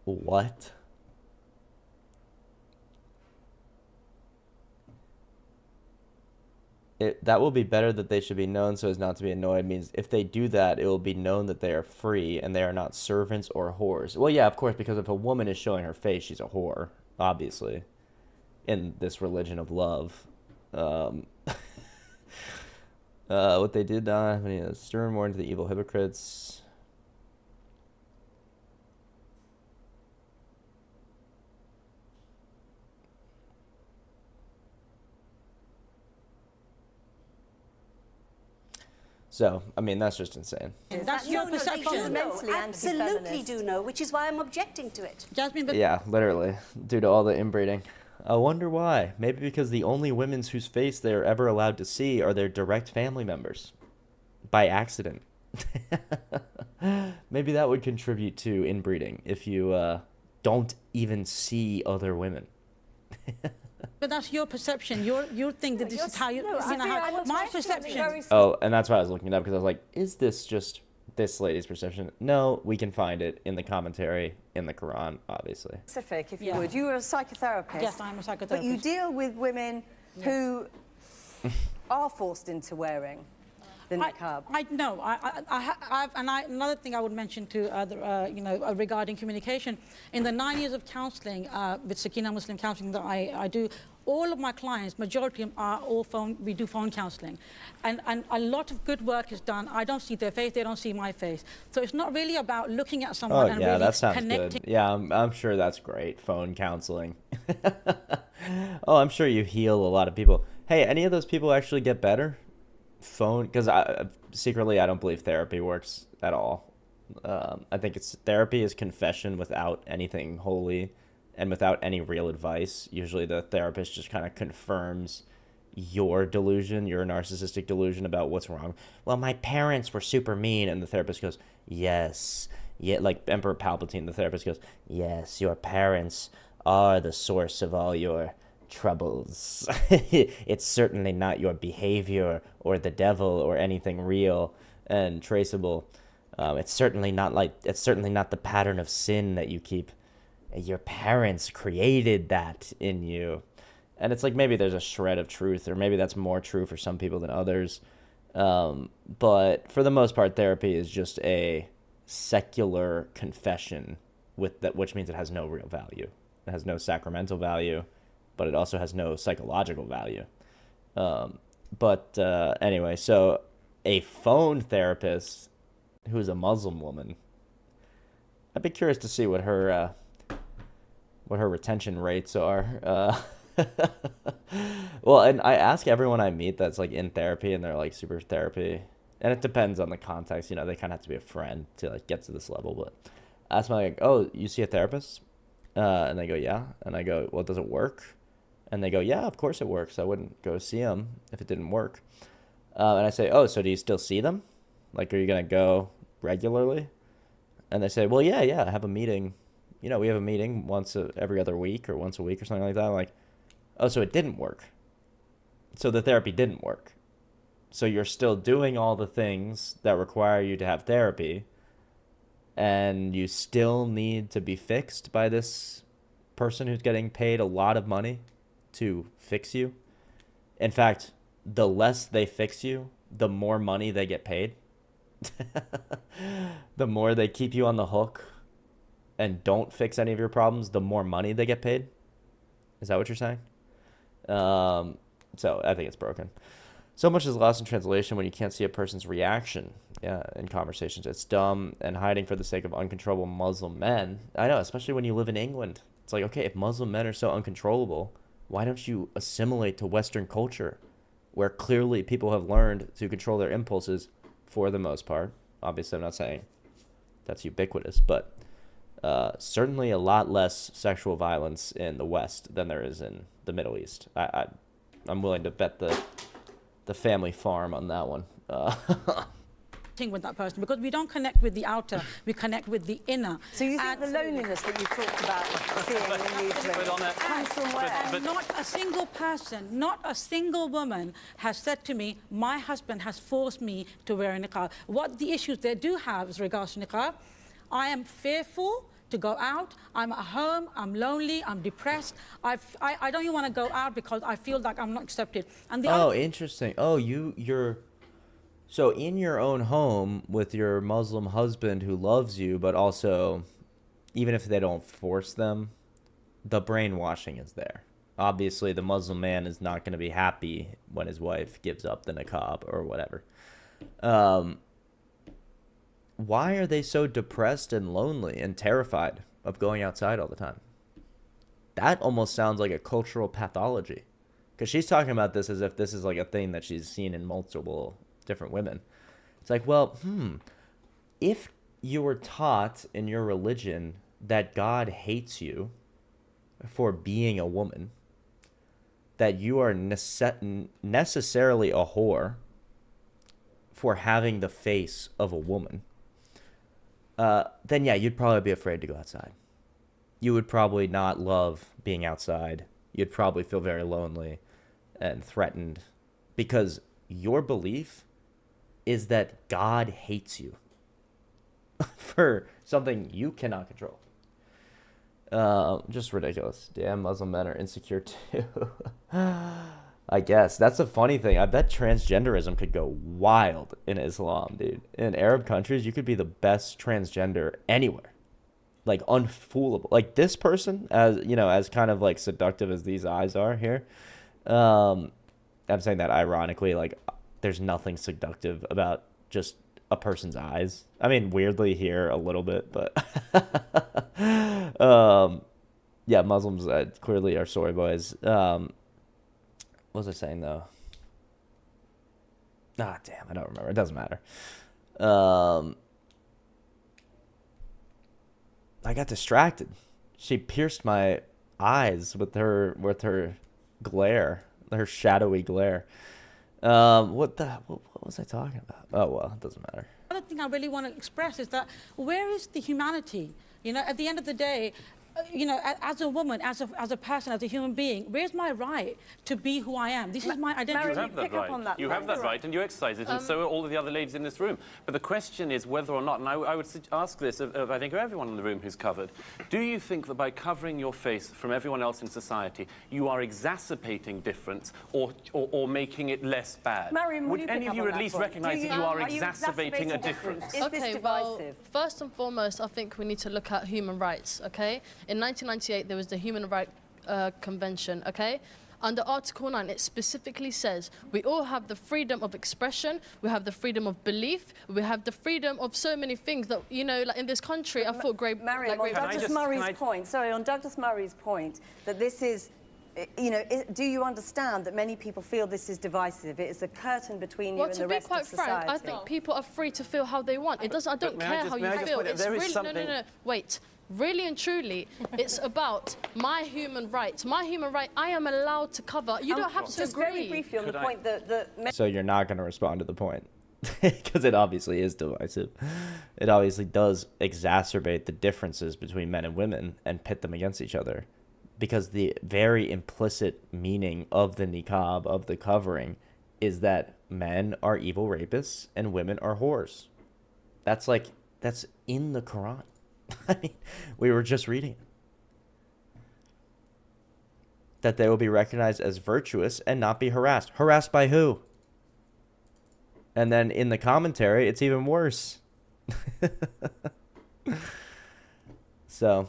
what? That will be better that they should be known so as not to be annoyed means if they do that, it will be known that they are free and they are not servants or whores. Well, yeah, of course, because if a woman is showing her face, she's a whore, obviously, in this religion of love. What they did not have any stern warning to the evil hypocrites. So, I mean, that's just insane. That's your perception. No, absolutely do know, which is why I'm objecting to it. Jasmine, but Yeah, literally, due to all the inbreeding. I wonder why. Maybe because the only women whose face they're ever allowed to see are their direct family members. By accident. Maybe that would contribute to inbreeding, if you don't even see other women. But that's your perception. You think that this is how you... my perception... Oh, and that's why I was looking it up, because I was like, is this just this lady's perception? No, we can find it in the commentary in the Quran, obviously. Specific, if you would. You were a psychotherapist. Yes, I'm a psychotherapist. But you deal with women who are forced into wearing the niqab. Another thing I would mention to regarding communication, in the 9 years of counselling with Sakina Muslim counselling that I do, all of my clients, majority of them are all phone. We do phone counselling, and a lot of good work is done. I don't see their face; they don't see my face. So it's not really about looking at someone and really that sounds connecting. good. Yeah, I'm sure that's great. Phone counseling. Oh, I'm sure you heal a lot of people. Hey, any of those people actually get better? Phone, because secretly I don't believe therapy works at all. I think therapy is confession without anything holy and without any real advice. Usually the therapist just kind of confirms your delusion, your narcissistic delusion about what's wrong. Well, my parents were super mean, and the therapist goes, yes, yeah, like Emperor Palpatine, the therapist goes, yes, your parents are the source of all your troubles. It's certainly not your behavior or the devil or anything real and traceable. It's certainly not the pattern of sin that you keep. Your parents created that in you. And it's like, maybe there's a shred of truth, or maybe that's more true for some people than others. But for the most part, therapy is just a secular confession which means it has no real value. It has no sacramental value, but it also has no psychological value. Anyway, so a phone therapist who is a Muslim woman, I'd be curious to see what her retention rates are. Well, and I ask everyone I meet that's like in therapy, and they're like super therapy, and it depends on the context. You know, they kind of have to be a friend to like get to this level. But I ask them like, "Oh, you see a therapist?" And they go, "Yeah." And I go, "Well, does it work?" And they go, "Yeah, of course it works. I wouldn't go see them if it didn't work." And I say, "Oh, so do you still see them? Like, are you gonna go regularly?" And they say, "Well, yeah, I have a meeting. You know, we have a meeting once every other week or once a week or something like that." I'm like, "Oh, so it didn't work. So the therapy didn't work. So you're still doing all the things that require you to have therapy, and you still need to be fixed by this person who's getting paid a lot of money to fix you. In fact, the less they fix you, the more money they get paid. The more they keep you on the hook and don't fix any of your problems, the more money they get paid." Is that what you're saying? So I think it's broken. So much is lost in translation when you can't see a person's reaction in conversations. It's dumb and hiding for the sake of uncontrollable Muslim men. I know, especially when you live in England. It's like, okay, if Muslim men are so uncontrollable, why don't you assimilate to Western culture, where clearly people have learned to control their impulses for the most part. Obviously, I'm not saying that's ubiquitous, but certainly a lot less sexual violence in the West than there is in the Middle East. I'm willing to bet the family farm on that one. With that person, because we don't connect with the outer, we connect with the inner. So you think the loneliness that you talked about seeing in newsrooms comes from where? And not a single person, not a single woman has said to me, my husband has forced me to wear a niqab. What the issues they do have is regards to niqab, I am fearful to go out, I'm at home, I'm lonely, I'm depressed, I don't even want to go out because I feel like I'm not accepted. And Interesting. Oh, you're... So in your own home with your Muslim husband who loves you, but also, even if they don't force them, the brainwashing is there. Obviously, the Muslim man is not going to be happy when his wife gives up the niqab or whatever. Why are they so depressed and lonely and terrified of going outside all the time? That almost sounds like a cultural pathology. Because she's talking about this as if this is like a thing that she's seen in multiple different women. It's like, well, if you were taught in your religion that God hates you for being a woman, that you are necessarily a whore for having the face of a woman, then yeah, you'd probably be afraid to go outside. You would probably not love being outside. You'd probably feel very lonely and threatened because your belief is that God hates you for something you cannot control. Just ridiculous. Damn, Muslim men are insecure too. I guess that's a funny thing. I bet transgenderism could go wild in Islam, dude. In Arab countries, you could be the best transgender anywhere. Like unfoolable. Like this person, as you know, as kind of like seductive as these eyes are here. I'm saying that ironically, like there's nothing seductive about just a person's eyes. I mean, weirdly here a little bit, but yeah, Muslims clearly are soy boys. What was I saying though? Ah, damn, I don't remember. It doesn't matter. I got distracted. She pierced my eyes with her glare, her shadowy glare. What was I talking about? Oh well, it doesn't matter. The other thing I really want to express is that where is the humanity? You know, at the end of the day, you know, as a woman, as a person, as a human being, where's my right to be who I am? This is my identity. You have that right. You have that right, and you exercise it, and so are all of the other ladies in this room. But the question is whether or not, and I would ask this of I think of everyone in the room who's covered, do you think that by covering your face from everyone else in society, you are exacerbating difference or making it less bad? Mariam, would any of you at least recognise that you are exacerbating a difference? Is this divisive? Well, first and foremost, I think we need to look at human rights, okay? In 1998, there was the Human Rights Convention, okay? Under Article 9, it specifically says we all have the freedom of expression, we have the freedom of belief, we have the freedom of so many things that, you know, like in this country, I thought Mariam, on Douglas Murray's point, that this is, you know, do you understand that many people feel this is divisive? It is a curtain between you and the rest of society. Well, to be quite frank, I think people are free to feel how they want. It doesn't, I don't care how you feel. It's really, no, wait. Really and truly, it's about my human rights. My human right, I am allowed to cover. You don't have to just agree. Very briefly on the point that... So you're not going to respond to the point because it obviously is divisive. It obviously does exacerbate the differences between men and women and pit them against each other because the very implicit meaning of the niqab, of the covering, is that men are evil rapists and women are whores. That's in the Quran. I mean, we were just reading it. That they will be recognized as virtuous and not be harassed. Harassed by who? And then in the commentary, it's even worse. So,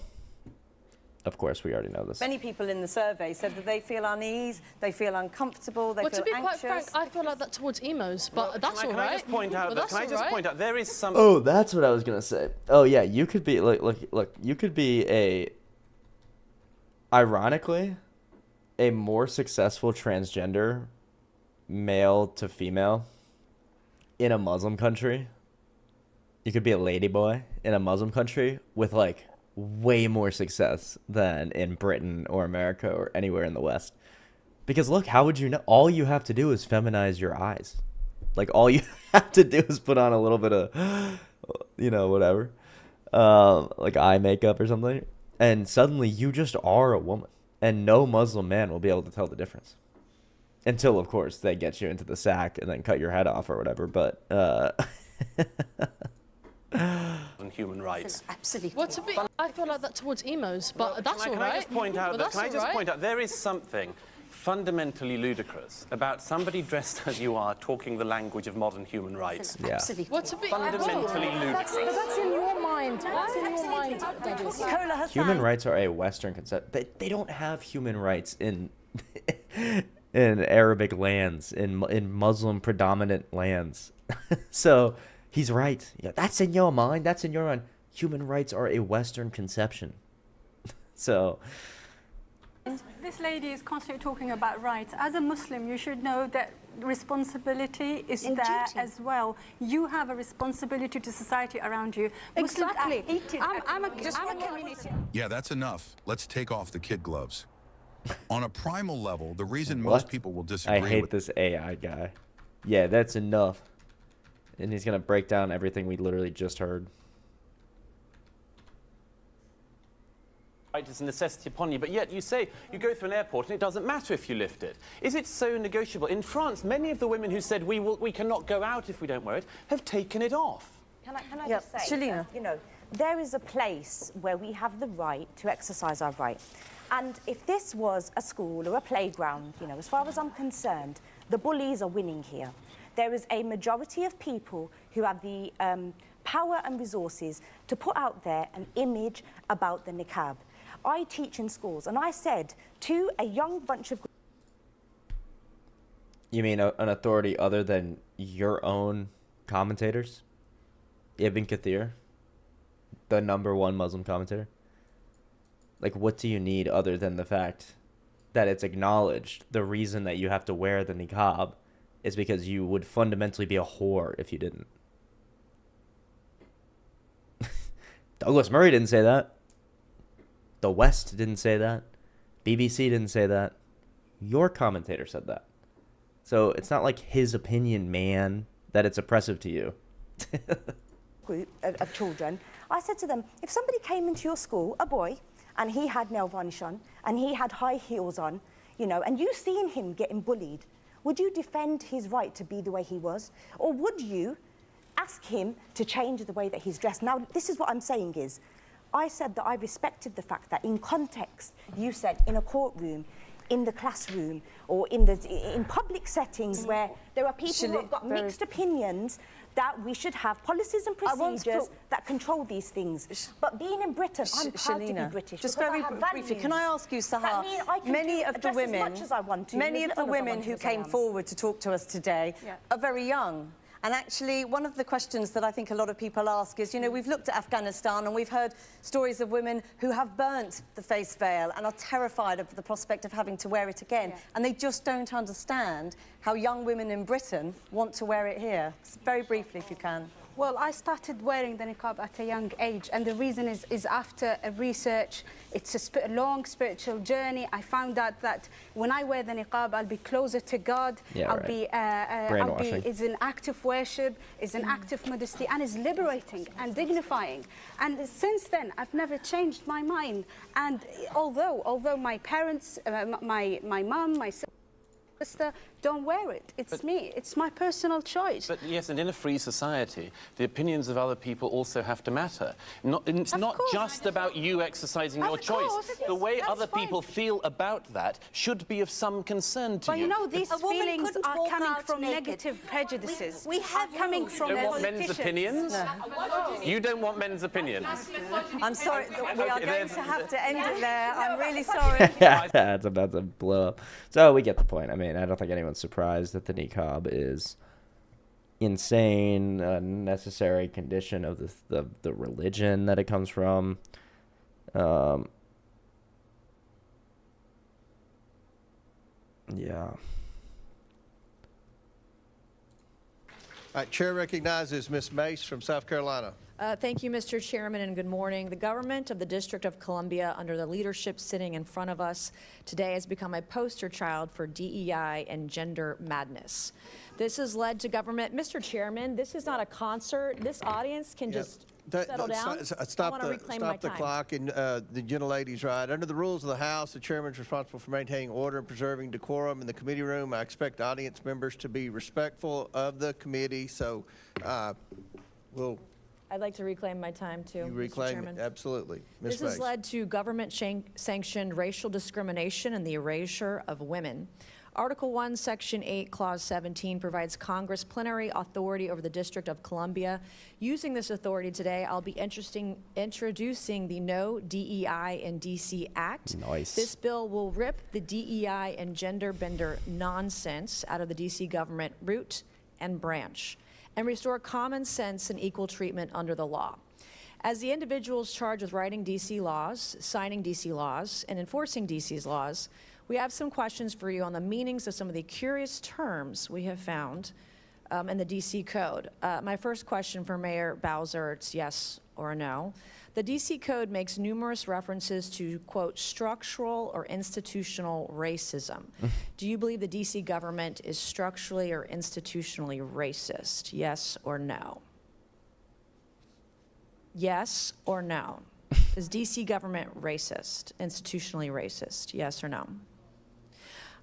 of course, we already know this. Many people in the survey said that they feel unease, they feel uncomfortable, they feel anxious. Well, to be quite frank, I feel like that towards emos, but that's all right. Can I just point out that, can I just point out, there is some... Oh, that's what I was going to say. Oh, yeah, you could be, look, you could be ironically, a more successful transgender male to female in a Muslim country. You could be a ladyboy in a Muslim country with, like, way more success than in Britain or America or anywhere in the West. Because look, how would you know? All you have to do is feminize your eyes. Like all you have to do is put on a little bit of, you know, whatever, like eye makeup or something. And suddenly you just are a woman. And no Muslim man will be able to tell the difference. Until, of course, they get you into the sack and then cut your head off or whatever. But, and human rights. Absolutely. Well, I feel like that towards emos, but that's all right. Can I just point out that, there is something fundamentally ludicrous about somebody dressed as you are talking the language of modern human rights. Yeah. Absolutely. Well, fundamentally ludicrous. That's in your mind. That's in your mind, Douglas. Human rights are a Western concept. They don't have human rights in in Arabic lands, in Muslim predominant lands. So he's right. Yeah, that's in your mind. That's in your mind. Human rights are a Western conception. So this lady is constantly talking about rights. As a Muslim, you should know that responsibility is And there duty. as well. You have a responsibility to society around you. Muslims are Exactly. hated I'm a at community. Yeah, that's enough. Let's take off the kid gloves. On a primal level, the reason What? most people will disagree I hate with this AI guy. Yeah, that's enough. And he's gonna break down everything we literally just heard. Right, it's a necessity upon you, but yet you say you go through an airport and it doesn't matter if you lift it. Is it so negotiable? In France, many of the women who said we cannot go out if we don't wear it have taken it off. Can I just say, Shalina. you know, there is a place where we have the right to exercise our right. And if this was a school or a playground, you know, as far as I'm concerned, the bullies are winning here. There is a majority of people who have the power and resources to put out there an image about the niqab. I teach in schools, and I said to a young bunch of... You mean an authority other than your own commentators? Ibn Kathir, the #1 Muslim commentator? Like, what do you need other than the fact that it's acknowledged the reason that you have to wear the niqab is because you would fundamentally be a whore if you didn't? Douglas Murray didn't say that. The West didn't say that. BBC didn't say that. Your commentator said that. So it's not like his opinion, man, that it's oppressive to you. Group of children, I said to them, if somebody came into your school, a boy, and he had nail varnish on, and he had high heels on, you know, and you seen him getting bullied, would you defend his right to be the way he was? Or would you ask him to change the way that he's dressed? Now, this is what I'm saying is, I said that I respected the fact that in context, you said in a courtroom, in the classroom, or in public settings where there are people who have got mixed opinions, that we should have policies and procedures that control these things. But being in Britain, I'm proud to be British. Just because very I have briefly, values can I ask you, that Sahar, mean I can many of the dress women, as much as I want to, many as of the little as I women want who to as I came am. forward to talk to us today are very young. And actually, one of the questions that I think a lot of people ask is, you know, we've looked at Afghanistan and we've heard stories of women who have burnt the face veil and are terrified of the prospect of having to wear it again. And they just don't understand how young women in Britain want to wear it here. Very briefly, if you can. Well, I started wearing the niqab at a young age, and the reason is after a research. It's a long spiritual journey. I found out that when I wear the niqab, I'll be closer to God. Yeah, I'll right. be. It's an act of worship. It's an act of modesty, and it's liberating and dignifying. And since then, I've never changed my mind. And although my parents, my mum, my sister don't wear it. It's me. It's my personal choice. But yes, and in a free society, the opinions of other people also have to matter. It's not just about you exercising your choice. The way other people feel about that should be of some concern to But you know, these feelings are coming from negative prejudices. We have coming from You don't want men's opinions? No. You don't want men's opinions? I'm sorry, we are Okay, going to have to end it there. I'm really sorry. It's about to blow up. So we get the point. I mean, I don't think anyone's surprised that the niqab is insane, a necessary condition of the religion that it comes from. Yeah. Chair recognizes Ms. Mace from South Carolina. Thank you, Mr. Chairman, and good morning. The government of the District of Columbia, under the leadership sitting in front of us today, has become a poster child for DEI and gender madness. This has led to government... Mr. Chairman, this is not a concert. This audience can just settle down. Stop the clock, and the gentlelady's right. Under the rules of the House, the chairman is responsible for maintaining order and preserving decorum in the committee room. I expect audience members to be respectful of the committee, so we'll... I'd like to reclaim my time, too, You Mr. reclaim Chairman. it, absolutely. Ms. This has Mace. led to government-sanctioned racial discrimination and the erasure of women. Article 1, Section 8, Clause 17 provides Congress plenary authority over the District of Columbia. Using this authority today, I'll be introducing the No DEI in D.C. Act. Nice. This bill will rip the DEI and gender bender nonsense out of the D.C. government root and branch, and restore common sense and equal treatment under the law. As the individuals charged with writing D.C. laws, signing D.C. laws, and enforcing D.C.'s laws, We have some questions for you on the meanings of some of the curious terms we have found in the DC Code. My first question for Mayor Bowser, it's yes or no. The DC Code makes numerous references to, quote, structural or institutional racism. Do you believe the DC government is structurally or institutionally racist? Yes or no? Yes or no? Is DC government racist, institutionally racist? Yes or no?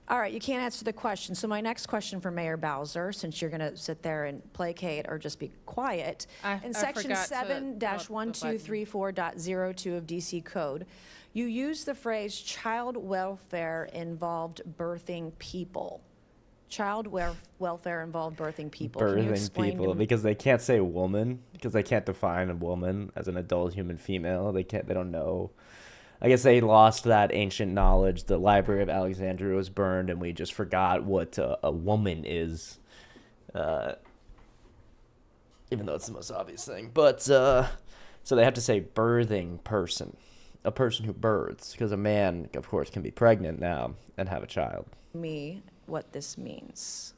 All right, you can't answer the question. So my next question for Mayor Bowser, since you're going to sit there and placate or just be quiet, in section 7-1234.02 of DC Code, you use the phrase child welfare involved birthing people. Child welfare involved birthing people. Can you Birthing explain people, because they can't say woman, because they can't define a woman as an adult human female. They don't know. I guess they lost that ancient knowledge. The Library of Alexandria was burned, and we just forgot what a woman is, even though it's the most obvious thing. But so they have to say birthing person, a person who births, because a man, of course, can be pregnant now and have a child. Me what this means?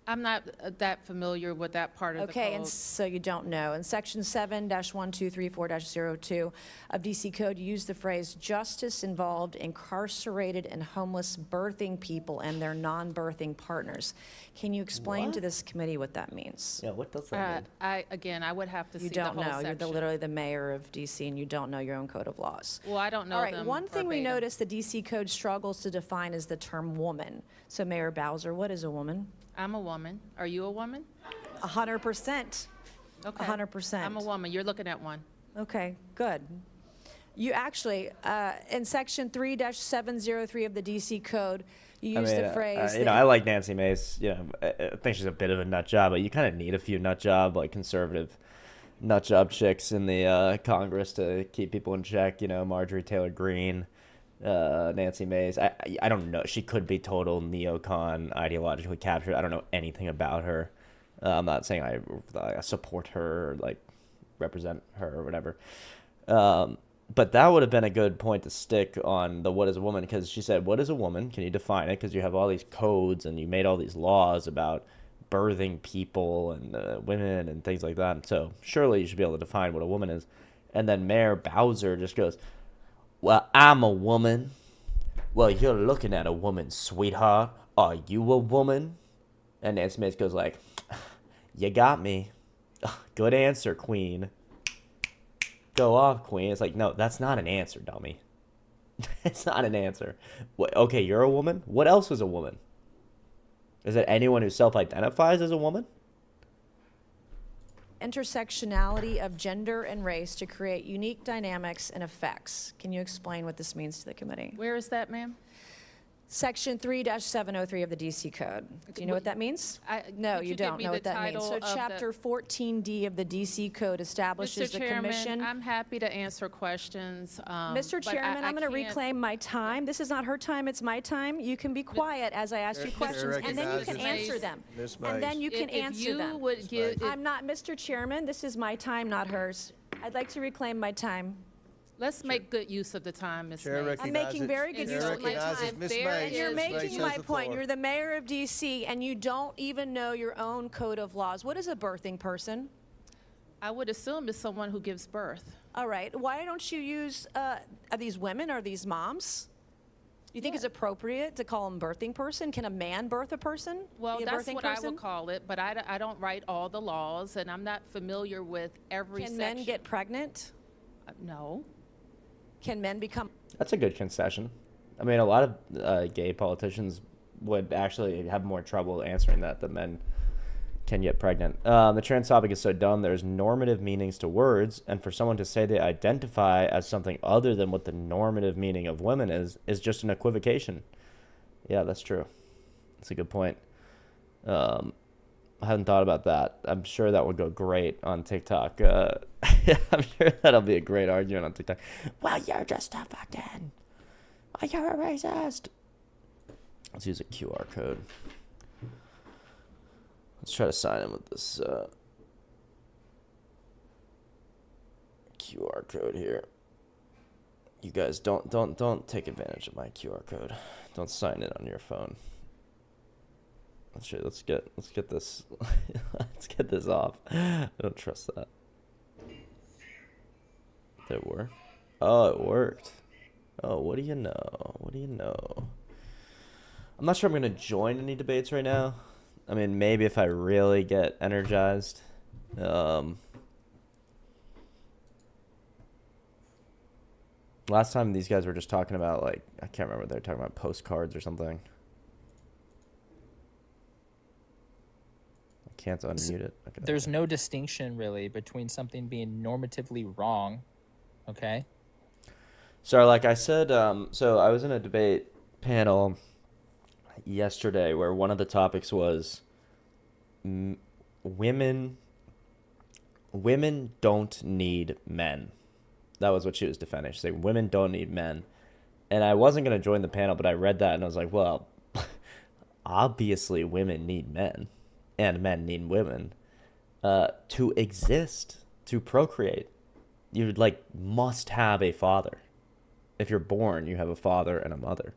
I'm not that familiar with that part of the code. Okay, and so you don't know. In section 7-1234-02 of DC Code, you use the phrase justice involved incarcerated and homeless birthing people and their non-birthing partners. Can you explain to this committee what that means? Yeah, what does that mean? I would have to see You the don't whole know. section. You're literally the mayor of DC, and you don't know your own code of laws. Well, I don't know All right, them one thing we verbatim. noticed the DC Code struggles to define is the term woman. So Mayor Bowser, what is a woman? I'm a woman. Are you a woman? 100%. Okay. 100%. I'm a woman. You're looking at one. Okay, good. You actually, in section 3-703 of the DC Code, you use the phrase. I like Nancy Mace. I think she's a bit of a nut job, but you kind of need a few nut job, like conservative nut job chicks in the Congress to keep people in check. Marjorie Taylor Greene, Nancy Mace. I don't know. She could be total neocon, ideologically captured. I don't know anything about her. I'm not saying I support her or like represent her or whatever. But that would have been a good point to stick on the what is a woman, because she said, what is a woman? Can you define it? Because you have all these codes and you made all these laws about birthing people and women and things like that. So surely you should be able to define what a woman is. And then Mayor Bowser just goes, well, I'm a woman. Well, you're looking at a woman, sweetheart. Are you a woman? And Nancy Mace goes like, you got me. Good answer, queen. Go off, queen. It's like, no, that's not an answer, dummy. It's not an answer. Okay, you're a woman? What else is a woman? Is it anyone who self-identifies as a woman? Intersectionality of gender and race to create unique dynamics and effects. Can you explain what this means to the committee? Where is that, ma'am? Section 3-703 of the DC Code. Do you know what that means? No, Could you you give don't me know the what that means. So title of Chapter 14D of the DC Code establishes Mr. the Chairman, commission. I'm happy to answer questions. Mr. Chairman, I'm going to reclaim my time. This is not her time, it's my time. You can be quiet as I ask you questions, and then you can answer them. And then you can answer them. I'm not, Mr. Chairman, this is my time, not hers. I'd like to reclaim my time. Let's make good use of the time, Ms. Mays. I'm making very good use of my time. And you're making my point. You're the mayor of D.C., and you don't even know your own code of laws. What is a birthing person? I would assume it's someone who gives birth. All right. Why don't you use, are these women? Are these moms? Do you think it's appropriate to call them birthing person? Can a man birth a person? Well, Be a that's birthing what person? I would call it, but I don't write all the laws, and I'm not familiar with every Can section. men get pregnant? No. Can men become... That's a good concession. I mean, a lot of gay politicians would actually have more trouble answering that than men can get pregnant. The trans topic is so dumb. There's normative meanings to words, and for someone to say they identify as something other than what the normative meaning of women is just an equivocation. Yeah, that's true. That's a good point. I hadn't thought about that. I'm sure that would go great on TikTok. I'm sure that'll be a great argument on TikTok. Well, you're just a fucking... Well, you're a racist. Let's use a QR code. Let's try to sign in with this QR code here. You guys don't take advantage of my QR code. Don't sign in on your phone. Let's get this let's get this off. I don't trust that. Did it work? Oh, it worked. Oh, what do you know? What do you know? I'm not sure I'm gonna join any debates right now. I mean, maybe if I really get energized. Last time these guys were just talking about, like, I can't remember, they were talking about postcards or something. I can't unmute it. Okay, There's no distinction really between something being normatively wrong, okay? So like I said, so I was in a debate panel yesterday where one of the topics was women don't need men. That was what she was defending. She's like, women don't need men. And I wasn't going to join the panel, but I read that and I was like, well, obviously women need men and men need women to exist, to procreate. You like must have a father. If you're born, you have a father and a mother.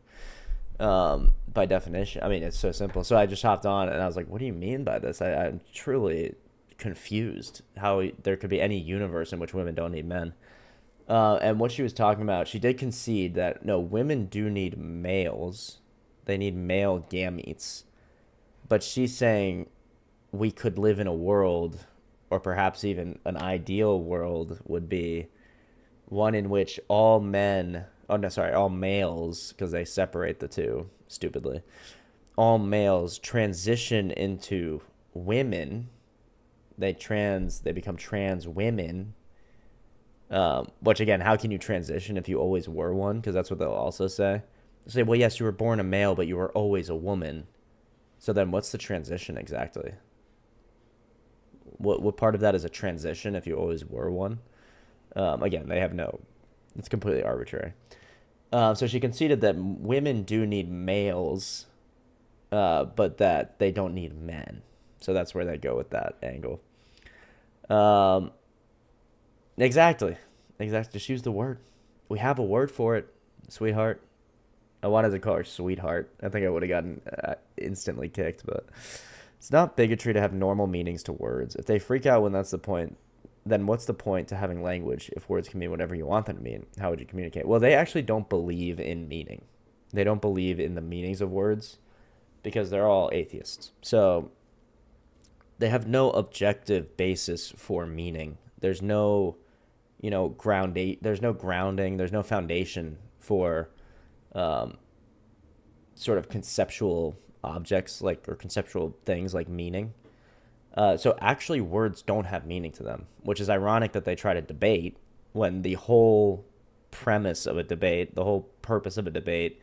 By definition. I mean, it's so simple. So I just hopped on and I was like, what do you mean by this? I'm truly confused how there could be any universe in which women don't need men. And what she was talking about, she did concede that, no, women do need males. They need male gametes. But she's saying we could live in a world, or perhaps even an ideal world would be one in which all males, because they separate the two, stupidly, all males transition into women. They become trans women. Which again, how can you transition if you always were one? Because that's what they'll also say. They say, well, yes, you were born a male, but you were always a woman. So then what's the transition exactly? What part of that is a transition if you always were one? Again, it's completely arbitrary. So she conceded that women do need males, but that they don't need men. So that's where they go with that angle. Exactly. Just use the word. We have a word for it, sweetheart. I wanted to call her sweetheart. I think I would have gotten instantly kicked, but it's not bigotry to have normal meanings to words. If they freak out when that's the point, then what's the point to having language if words can mean whatever you want them to mean? How would you communicate? Well, they actually don't believe in meaning. They don't believe in the meanings of words because they're all atheists. So they have no objective basis for meaning. There's no there's no grounding, there's no foundation for sort of conceptual objects or conceptual things like meaning. So actually words don't have meaning to them, which is ironic that they try to debate when the whole premise of a debate, the whole purpose of a debate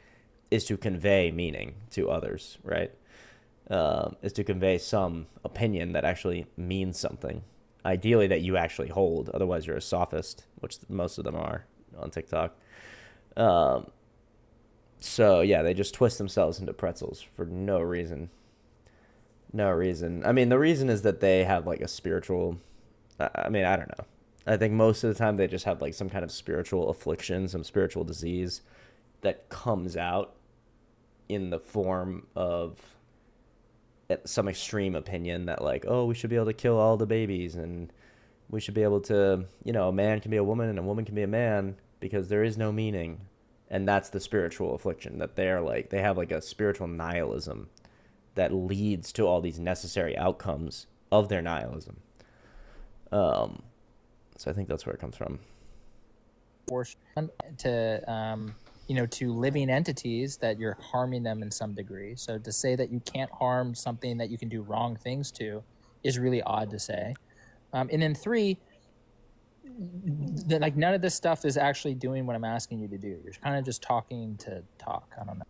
is to convey meaning to others, right? Is to convey some opinion that actually means something. Ideally that you actually hold, otherwise you're a sophist, which most of them are on TikTok. So yeah, they just twist themselves into pretzels for no reason. No reason. I mean, the reason is that they have like a spiritual, I mean, I don't know. I think most of the time they just have like some kind of spiritual affliction, some spiritual disease that comes out in the form of some extreme opinion that like, oh, we should be able to kill all the babies and we should be able to, a man can be a woman and a woman can be a man because there is no meaning. And that's the spiritual affliction, that they're like, they have like a spiritual nihilism that leads to all these necessary outcomes of their nihilism. So I think that's where it comes from. To living entities that you're harming them in some degree. So to say that you can't harm something that you can do wrong things to is really odd to say. And then 3, none of this stuff is actually doing what I'm asking you to do. You're kind of just talking to talk. I don't know.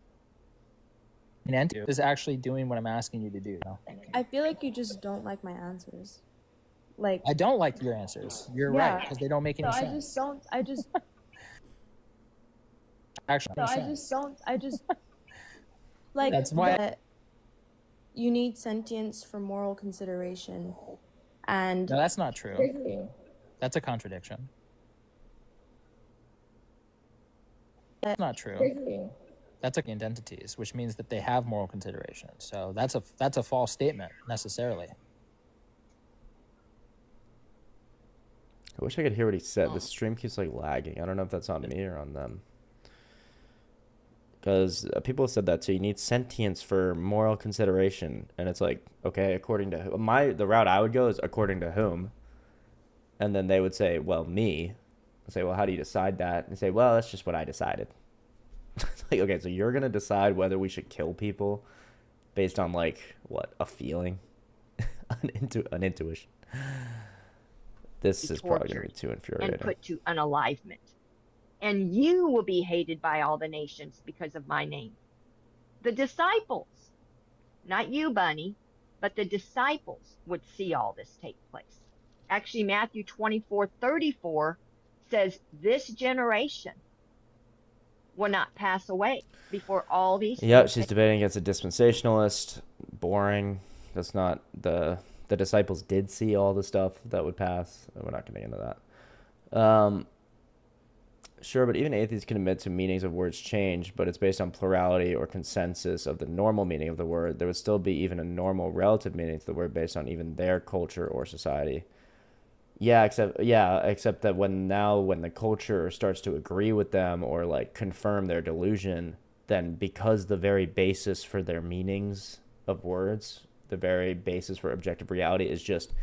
Is actually doing what I'm asking you to do. No? I feel like you just don't like my answers. I don't like your answers. You're right, because they don't make any sense. I just like that's why that you need sentience for moral consideration, and no, that's not true. That's a contradiction. That's not true. That's identities, which means that they have moral consideration. So that's a false statement necessarily. I wish I could hear what he said. The stream keeps like lagging. I don't know if that's on me or on them. Because people have said that too. You need sentience for moral consideration, and it's like, okay, according to who? The route I would go is according to whom, and then they would say, well, me. I say, well, how do you decide that? And say, well, that's just what I decided. Like, okay, so you're gonna decide whether we should kill people based on like what, a feeling, an intuition. This is probably gonna be too infuriating. And put to unalivement. And you will be hated by all the nations because of my name. The disciples, not you, Bunny, but the disciples would see all this take place. Actually, Matthew 24:34 says this generation will not pass away before all these Yep, she's debating against a dispensationalist. Boring. That's not the disciples did see all the stuff that would pass. We're not getting into that. Sure, but even atheists can admit to meanings of words change, but it's based on plurality or consensus of the normal meaning of the word. There would still be even a normal relative meaning to the word based on even their culture or society. Yeah, except that when the culture starts to agree with them or like confirm their delusion, then because the very basis for their meanings of words, the very basis for objective reality is just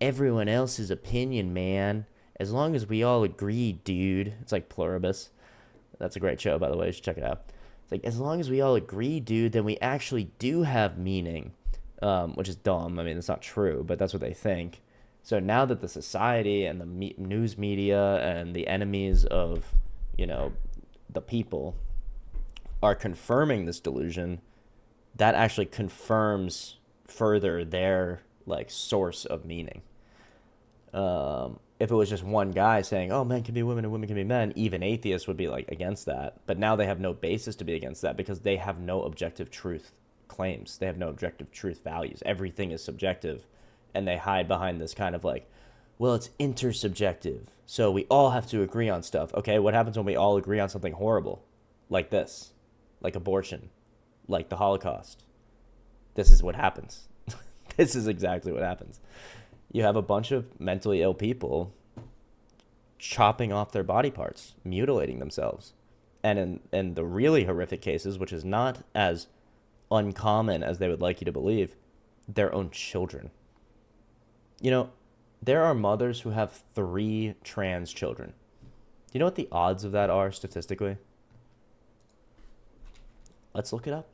everyone else's opinion, man. As long as we all agree, dude. It's like Pluribus. That's a great show, by the way. You should check it out. It's like, as long as we all agree, dude, then we actually do have meaning, which is dumb. I mean, it's not true, but that's what they think. So now that the society and the news media and the enemies of, the people are confirming this delusion, that actually confirms further their, like, source of meaning. If it was just one guy saying, oh, men can be women and women can be men, even atheists would be, like, against that. But now they have no basis to be against that because they have no objective truth claims. They have no objective truth values. Everything is subjective. And they hide behind this kind of like, well, it's intersubjective, so we all have to agree on stuff. Okay, what happens when we all agree on something horrible? Like this. Like abortion. Like the Holocaust. This is what happens. This is exactly what happens. You have a bunch of mentally ill people chopping off their body parts, mutilating themselves. And in the really horrific cases, which is not as uncommon as they would like you to believe, their own children. There are mothers who have 3 trans children. Do you know what the odds of that are statistically? Let's look it up.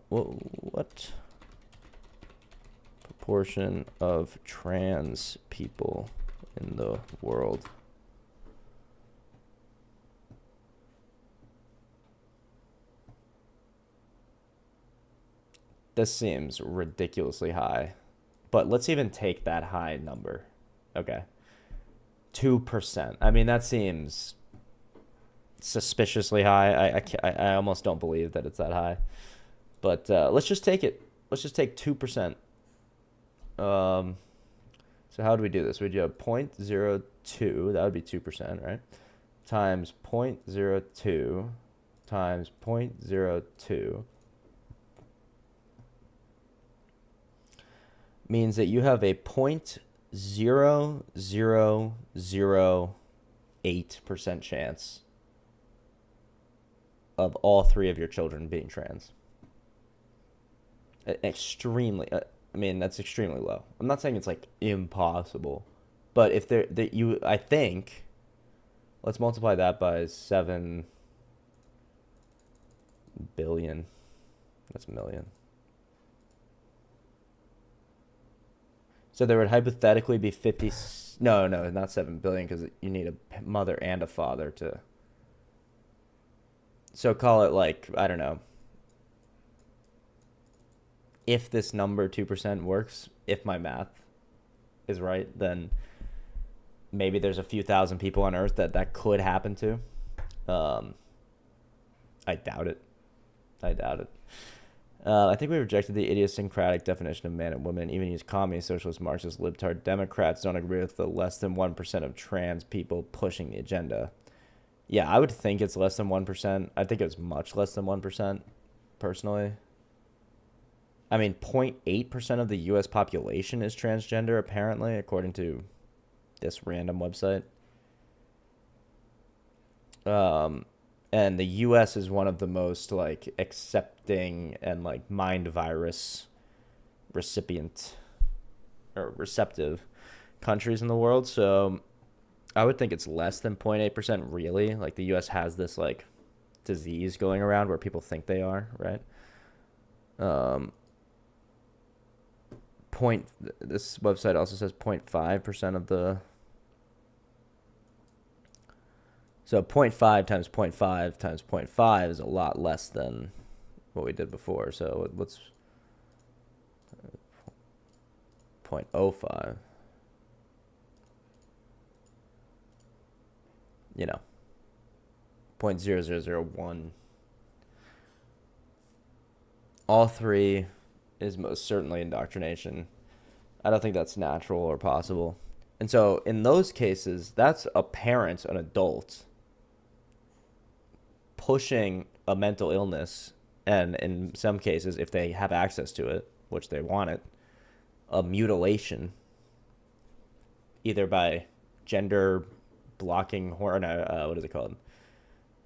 What proportion of trans people in the world? This seems ridiculously high. But let's even take that high number. Okay. 2%. I mean, that seems suspiciously high. I almost don't believe that it's that high. But let's just take it. Let's just take 2%. So how do we do this? We do 0.02. That would be 2%, right? Times 0.02 times 0.02. Means that you have a 0.0008% chance of all 3 of your children being trans. Extremely, that's extremely low. I'm not saying it's like impossible, but if I think, let's multiply that by 7 billion. That's a million. So there would hypothetically be 50... No, not 7 billion, because you need a mother and a father to... So call it like, I don't know. If this number 2% works, if my math is right, then maybe there's a few thousand people on Earth that could happen to. I doubt it. I think we rejected the idiosyncratic definition of man and woman. Even use communist, socialist, Marxist, libtard Democrats don't agree with the less than 1% of trans people pushing the agenda. Yeah, I would think it's less than 1%. I think it's much less than 1%, personally. I mean, 0.8% of the U.S. population is transgender, apparently, according to this random website. And the U.S. is one of the most, like, accepting and, like, mind virus receptive countries in the world. So I would think it's less than 0.8%, really. Like, the U.S. has this, like, disease going around where people think they are, right? This website also says 0.5% of the... So 0.5 times 0.5 times 0.5 is a lot less than what we did before. So what's 0.05? You know, 0.0001. All three is most certainly indoctrination. I don't think that's natural or possible. And so in those cases, that's a parent, an adult, pushing a mental illness, and in some cases, if they have access to it, which they want it, a mutilation, either by gender blocking what is it called?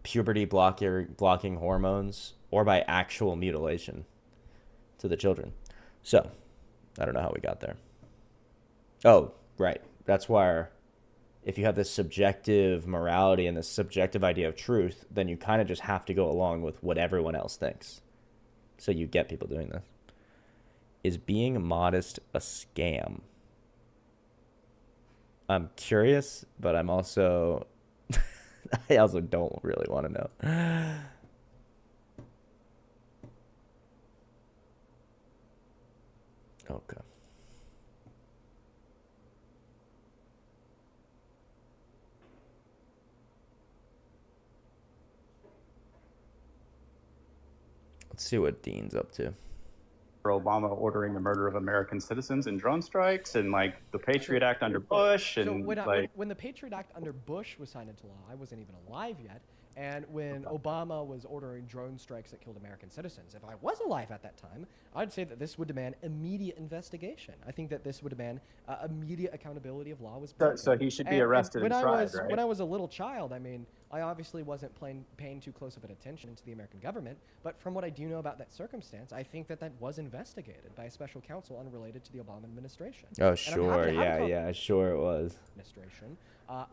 Puberty blocking hormones, or by actual mutilation to the children. So, I don't know how we got there. Oh, right. That's why if you have this subjective morality and this subjective idea of truth, then you kind of just have to go along with what everyone else thinks. So you get people doing this. Is being modest a scam? I'm curious, but I'm also... I also don't really want to know. Okay. Let's see what Dean's up to. Obama ordering the murder of American citizens in drone strikes, and like the Patriot Act under Bush, and when the Patriot Act under Bush was signed into law, I wasn't even alive yet. And when Obama was ordering drone strikes that killed American citizens, if I was alive at that time, I'd say that this would demand immediate investigation. I think that this would demand immediate accountability of law was broken. So he should be arrested and tried, right? When I was a little child, I mean, I obviously wasn't paying too close of an attention to the American government, but from what I do know about that circumstance, I think that was investigated by a special counsel unrelated to the Obama administration. Oh, sure. Yeah, sure it was. Administration.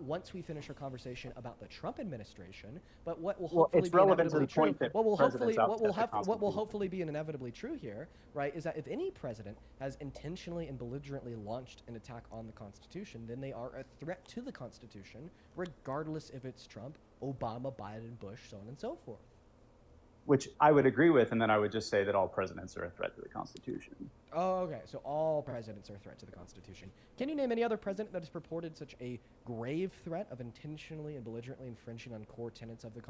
Once we finish our conversation about the Trump administration, but what will hopefully it's relevant to the point that what will hopefully be inevitably true here, right, is that if any president has intentionally and belligerently launched an attack on the Constitution, then they are a threat to the Constitution, regardless if it's Trump, Obama, Biden, Bush, so on and so forth. Which I would agree with, and then I would just say that all presidents are a threat to the Constitution. Oh, okay. So all presidents are a threat to the Constitution. Can you name any other president that has purported such a grave threat of intentionally and belligerently infringing on core tenets of the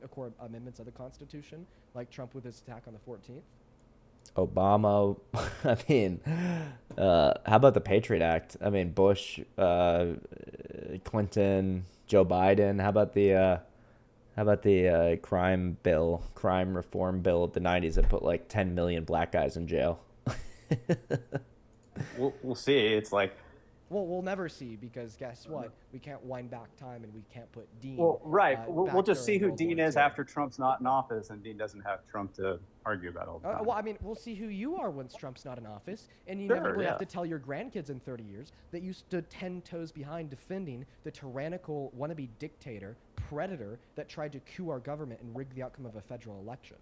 core amendments of the Constitution, like Trump with his attack on the 14th? Obama. I mean, how about the Patriot Act? I mean, Bush, Clinton, Joe Biden. How about the crime reform bill of the 90s that put like 10 million black guys in jail? We'll see. It's like... Well, we'll never see, because guess what? We can't wind back time, and we can't put Dean... Well, right. We'll just see who Dean is after Trump's not in office, and Dean doesn't have Trump to argue about all the time. Well, I mean, we'll see who you are once Trump's not in office, and you inevitably have to tell your grandkids in 30 years that you stood 10 toes behind defending the tyrannical wannabe dictator, predator, that tried to coup our government and rig the outcome of a federal election.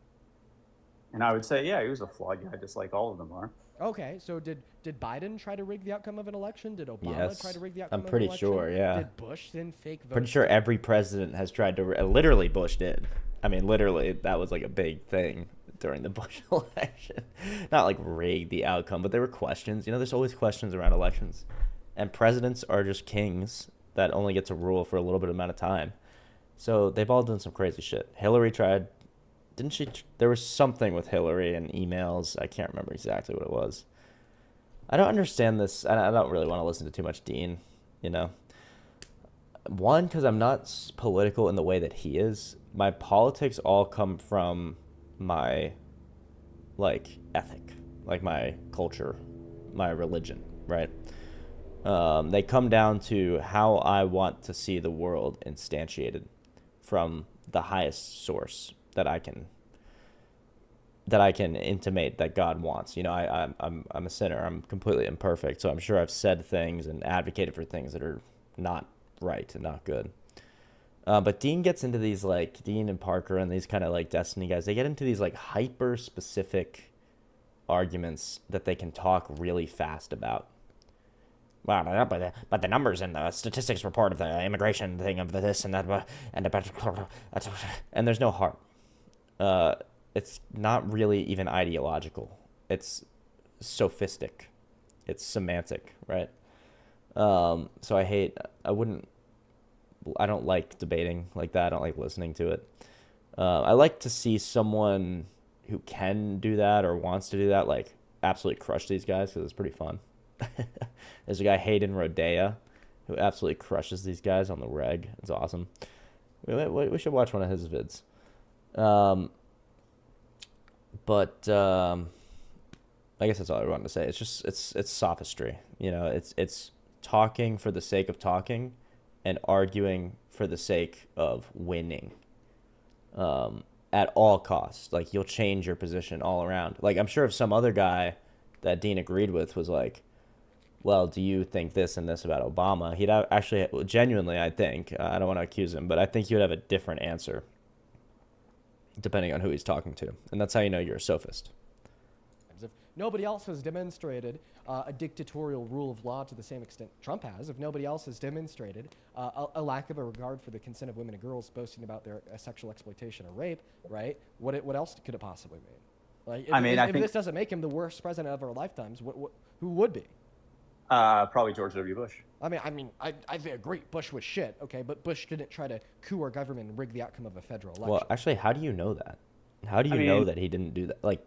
And I would say, yeah, he was a flawed guy, just like all of them are. Okay, so did Biden try to rig the outcome of an election? Did Obama try to rig the outcome of an election? I'm pretty sure, yeah. Did Bush send fake votes? Pretty sure every president has tried to... literally, Bush did. I mean, literally, that was like a big thing during the Bush election. Not like rig the outcome, but there were questions. You know, there's always questions around elections. And presidents are just kings that only get to rule for a little bit amount of time. So they've all done some crazy shit. Hillary tried... Didn't she? There was something with Hillary and emails. I can't remember exactly what it was. I don't understand this. I don't really want to listen to too much Dean, you know. One, because I'm not political in the way that he is. My politics all come from my, like, ethic, like my culture, my religion, right? They come down to how I want to see the world instantiated from the highest source that I can intimate that God wants. You know, I'm a sinner. I'm completely imperfect. So I'm sure I've said things and advocated for things that are not right and not good. But Dean gets into these, like, Dean and Parker and these kind of, like, Destiny guys, they get into these, like, hyper-specific arguments that they can talk really fast about. Wow, but the numbers and the statistics report of the immigration thing of this and that, and there's no heart. It's not really even ideological. It's sophistic. It's semantic, right? So I don't like debating like that. I don't like listening to it. I like to see someone who can do that or wants to do that, like, absolutely crush these guys, because it's pretty fun. There's a guy, Hayden Rodea, who absolutely crushes these guys on the reg. It's awesome. We should watch one of his vids. But I guess that's all I wanted to say. It's just it's sophistry. You know, it's talking for the sake of talking and arguing for the sake of winning. At all costs. Like, you'll change your position all around. Like, I'm sure if some other guy that Dean agreed with was like, well, do you think this and this about Obama? He'd actually, genuinely, I think, I don't want to accuse him, but I think he would have a different answer depending on who he's talking to. And that's how you know you're a sophist. If nobody else has demonstrated a dictatorial rule of law to the same extent Trump has, if nobody else has demonstrated a lack of a regard for the consent of women and girls boasting about their sexual exploitation or rape, right? What else could it possibly mean? Like, if this doesn't make him the worst president of our lifetimes, who would be? Probably George W. Bush. I agree. Bush was shit, okay, but Bush didn't try to coup our government and rig the outcome of a federal election. Well, actually, how do you know that? How do you know that he didn't do that? Like,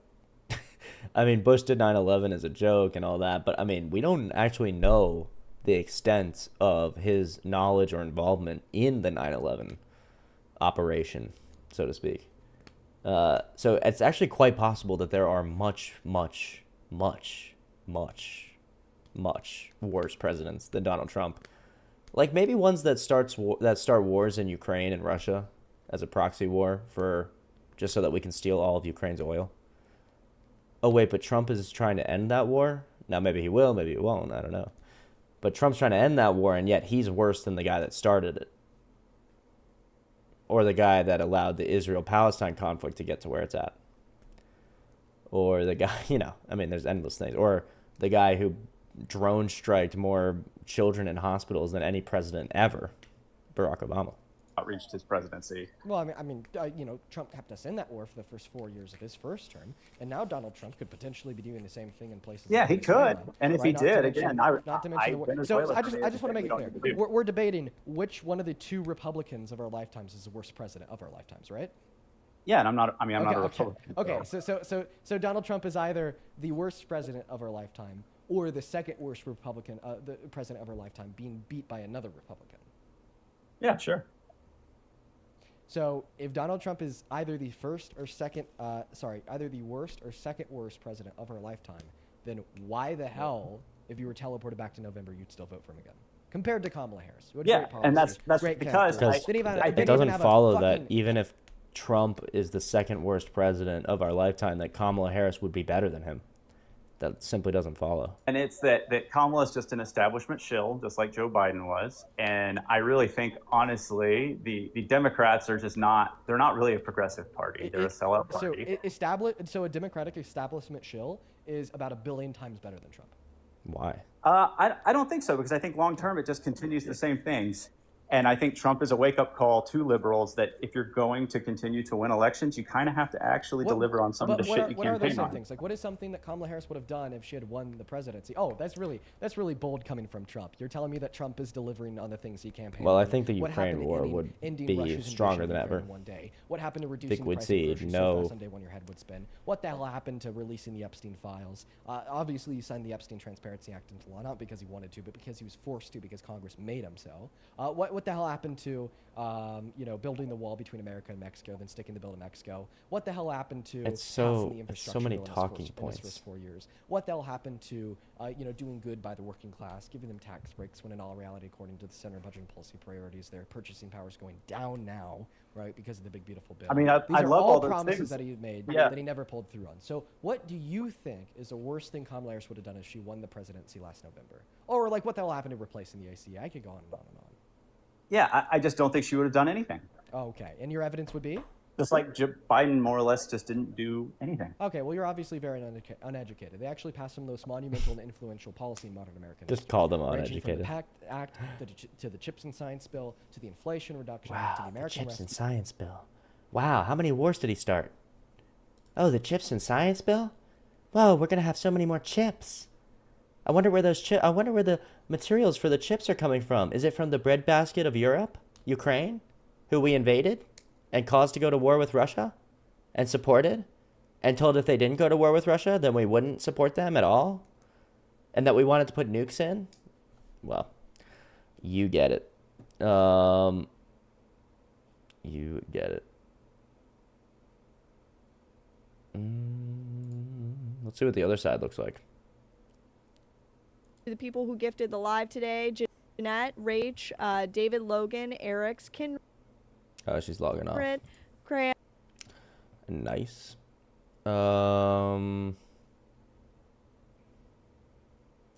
I mean, Bush did 9/11 as a joke and all that, but I mean, we don't actually know the extent of his knowledge or involvement in the 9/11 operation, so to speak. So it's actually quite possible that there are much worse presidents than Donald Trump. Like, maybe ones that start wars in Ukraine and Russia as a proxy war for just so that we can steal all of Ukraine's oil. Oh wait, but Trump is trying to end that war? Now maybe he will, maybe he won't, I don't know. But Trump's trying to end that war, and yet he's worse than the guy that started it. Or the guy that allowed the Israel-Palestine conflict to get to where it's at. Or the guy, you know, I mean, there's endless things. Or the guy who drone striked more children in hospitals than any president ever, Barack Obama. Outreached his presidency. Well, you know, Trump kept us in that war for the first 4 years of his first term, and now Donald Trump could potentially be doing the same thing in places. Yeah, like he Venezuela, could, and if right? he did, again, not to mention the war. So I just want to make it clear: we're debating which one of the two Republicans of our lifetimes is the worst president of our lifetimes, right? Yeah, and I'm not a Republican. Okay, so Donald Trump is either the worst president of our lifetime or the second worst Republican, the president of our lifetime, being beat by another Republican. Yeah, sure. So if Donald Trump is either the worst or second worst president of our lifetime, then why the hell, if you were teleported back to November, you'd still vote for him again? Compared to Kamala Harris. Yeah, and that's because it doesn't follow that even if Trump is the second worst president of our lifetime, that Kamala Harris would be better than him. That simply doesn't follow. And it's that Kamala is just an establishment shill, just like Joe Biden was. And I really think, honestly, the Democrats are just they're not really a progressive party. They're a sellout party. So a Democratic establishment shill is about 1 billion times better than Trump. Why? I don't think so, because I think long term it just continues the same things. And I think Trump is a wake-up call to liberals that if you're going to continue to win elections, you kind of have to actually deliver on some of the shit you campaign on. What are those things? Like, what is something that Kamala Harris would have done if she had won the presidency? Oh, that's really bold coming from Trump. You're telling me that Trump is delivering on the things he campaigned on. Well, I think the Ukraine war would be stronger than ever. One day. What happened to reducing the price of groceries so fast someday when your head would spin? What the hell happened to releasing the Epstein files? Obviously, he signed the Epstein Transparency Act into law, not because he wanted to, but because he was forced to, because Congress made him so. What what the hell happened to, building the wall between America and Mexico, then sticking the bill to Mexico? What the hell happened to It's passing the so infrastructure many bill in talking this points. first 4 years? What the hell happened to, doing good by the working class, giving them tax breaks when in all reality, according to the Center budgeting policy priorities, their purchasing power is going down now, right, because of the big beautiful bill. I mean, These I are love all all those promises things. that he made Yeah. that he never pulled through on. So what do you think is the worst thing Kamala Harris would have done if she won the presidency last November? Or like what the hell happened to replacing the ACA? I could go on and on and on. Yeah, I just don't think she would have done anything. Oh, okay. And your evidence would be? Just like Biden more or less just didn't do anything. Okay, well, you're obviously very uneducated. They actually passed some of the most monumental and influential policy in modern American Just history, call them ranging from the uneducated. PACT Act to the Chips and Science Bill to the Inflation Reduction Wow, Act to the the American Chips and Rescue. Science Bill. Wow, how many wars did he start? Oh, the Chips and Science Bill? Whoa, we're gonna have so many more chips. I wonder where I wonder where the materials for the chips are coming from. Is it from the breadbasket of Europe, Ukraine, who we invaded and caused to go to war with Russia and supported and told if they didn't go to war with Russia, then we wouldn't support them at all? And that we wanted to put nukes in? Well, you get it. You get it. Let's see what the other side looks like. The people who gifted the live today: Jeanette, Rach, David, Logan, Eric's, Kindred, Oh, she's logging off. Grant. Nice. I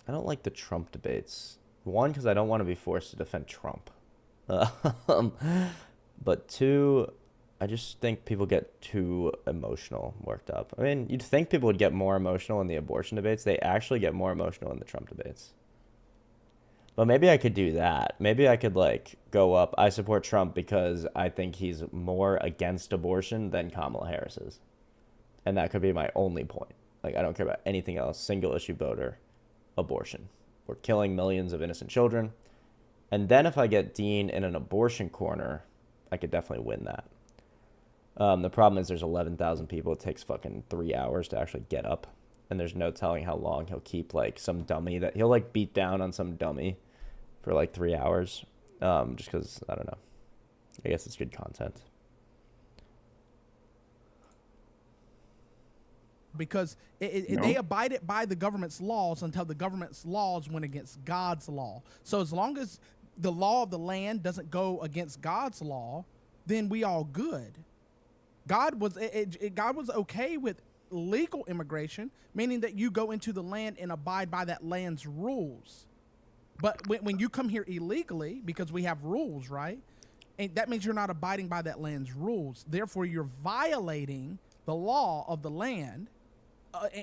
don't like the Trump debates. One, because I don't want to be forced to defend Trump. But two, I just think people get too emotional, worked up. I mean, you'd think people would get more emotional in the abortion debates. They actually get more emotional in the Trump debates. But maybe I could do that. Maybe I could, like, go up. I support Trump because I think he's more against abortion than Kamala Harris is. And that could be my only point. Like, I don't care about anything else. Single issue voter, abortion. We're killing millions of innocent children. And then if I get Dean in an abortion corner, I could definitely win that. The problem is there's 11,000 people. It takes fucking 3 hours to actually get up. And there's no telling how long he'll keep, like, some dummy that he'll, like, beat down on some dummy for, like, 3 hours. Just because, I don't know. I guess it's good content. Because they abided by the government's laws until the government's laws went against God's law. So as long as the law of the land doesn't go against God's law, then we all good. God was okay with legal immigration, meaning that you go into the land and abide by that land's rules. But when you come here illegally, because we have rules, right? And that means you're not abiding by that land's rules. Therefore, you're violating the law of the land,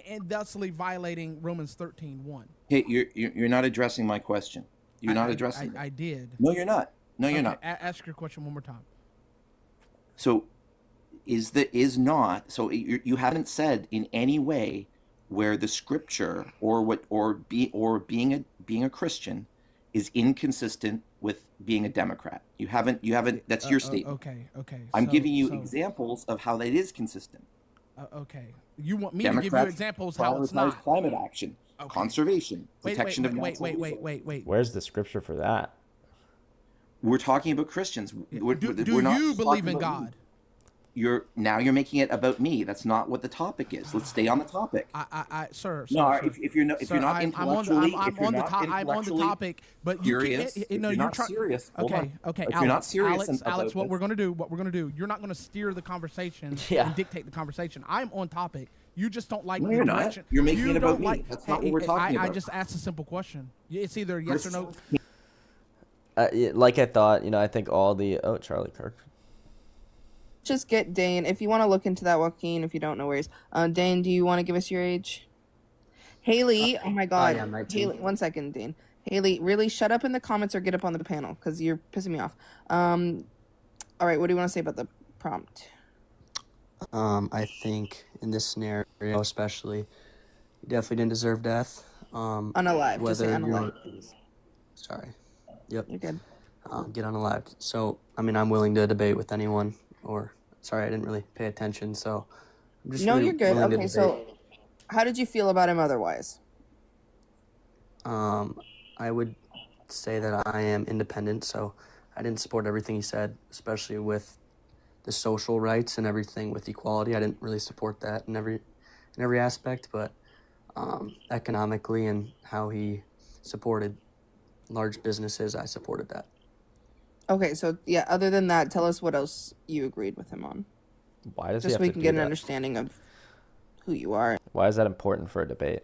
and thusly violating Romans 13:1. Hey, you're not addressing my question. You're not addressing. I did. No, you're not. No, you're Okay, not. Ask your question one more time. So, you haven't said in any way where the scripture being a Christian is inconsistent with being a Democrat. You haven't. That's your statement. Okay. I'm giving you examples of how that is consistent. Okay. You want me Democrats to give you examples how it's not? Climate action, conservation, protection of natural Wait. Where's the scripture for that? We're talking about Christians. Do you believe in God? You're making it about me. That's not what the topic is. Let's stay on the topic. Sir. If you're not intellectually, I'm on the topic, but curious, you're not serious. Okay. If you're not serious, Alex, what we're gonna do? You're not gonna steer the conversation and dictate the conversation. I'm on topic. You just don't like. No, you're not. You're making it about me. That's not what we're talking about. I just asked a simple question. It's either yes or no. Like I thought, I think all the Charlie Kirk. Just get Dane. If you want to look into that, Joaquin, if you don't know where he is. Dane, do you want to give us your age? Haley, oh my God. Yeah, 19. Haley, 1 second, Dane. Haley, really shut up in the comments or get up on the panel because you're pissing me off. All right, what do you want to say about the prompt? I think in this scenario, especially, you definitely didn't deserve death. Unalived. Just say unalived. Sorry. Yep. You're good. Get unalived. So, I'm willing to debate with anyone. Sorry, I didn't really pay attention. So, I'm just you're good. Okay, so how did you feel about him otherwise? I would say that I am independent, so I didn't support everything he said, especially with the social rights and everything with equality. I didn't really support that in every aspect, but economically and how he supported large businesses, I supported that. Okay, so yeah, other than that, tell us what else you agreed with him on. Why does he Just have so we to can do get an that? understanding of who you are. Why is that important for a debate?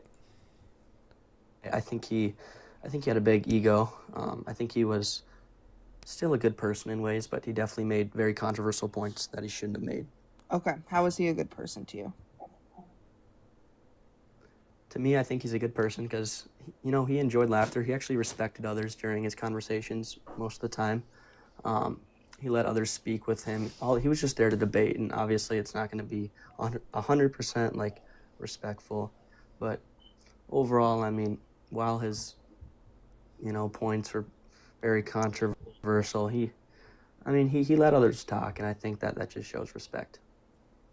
I think he had a big ego. I think he was still a good person in ways, but he definitely made very controversial points that he shouldn't have made. Okay, how is he a good person to you? To me, I think he's a good person because, he enjoyed laughter. He actually respected others during his conversations most of the time. He let others speak with him. He was just there to debate, and obviously it's not going to be 100% like respectful. But overall, I mean, while his, points were very controversial, he let others talk, and I think that just shows respect.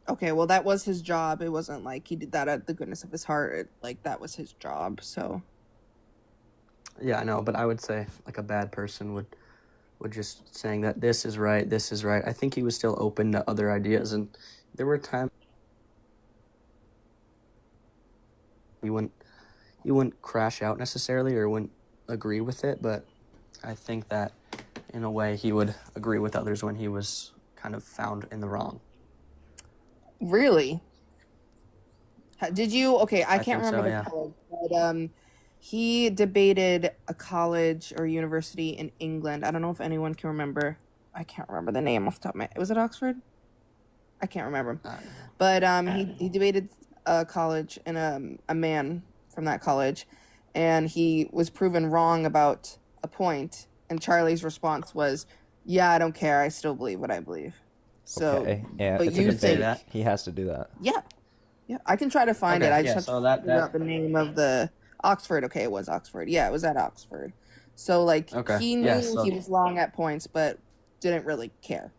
Okay, well, that was his job. It wasn't like he did that at the goodness of his heart. That was his job, so. Yeah, I know, but I would say like a bad person would just saying that this is right. I think he was still open to other ideas, and there were times he wouldn't crash out necessarily or wouldn't agree with it, but I think that in a way he would agree with others when he was kind of found in the wrong. Really? Did you? Okay, I can't think remember so, the yeah. college, but he debated a college or university in England. I don't know if anyone can remember. I can't remember the name off the top of my head. Was it Oxford? I can't remember. But he debated a college and a man from that college, and he was proven wrong about a point. And Charlie's response was, "Yeah, I don't care. I still believe what I believe." So, Okay, yeah, but it's a you debate. think He has to do that. Yeah, I can try to find Okay, it. I yeah, just so have to that- figure out the name of the Oxford. Okay, it was Oxford. Yeah, it was at Oxford. So Okay, he knew yeah, so- he was wrong at points, but didn't really care.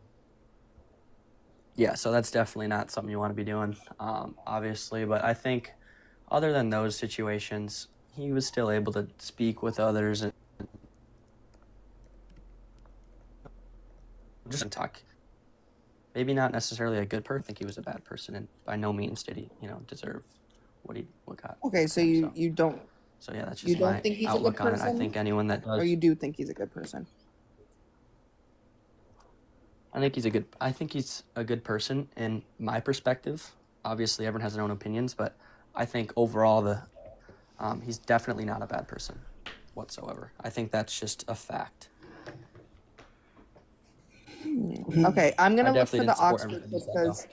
Yeah, so that's definitely not something you want to be doing, obviously. But I think other than those situations, he was still able to speak with others and just talk. Maybe not necessarily a good person. I think he was a bad person, and by no means did he, deserve what got. Okay, so you don't. So yeah, that's You just don't my think he's a good outlook on it. I person? think anyone that does. Or you do think he's a good person? I think he's a good person in my perspective. Obviously, everyone has their own opinions, but I think overall he's definitely not a bad person whatsoever. I think that's just a fact. Okay, I'm gonna I look for definitely the didn't support Oxford everything clip he said, though. because.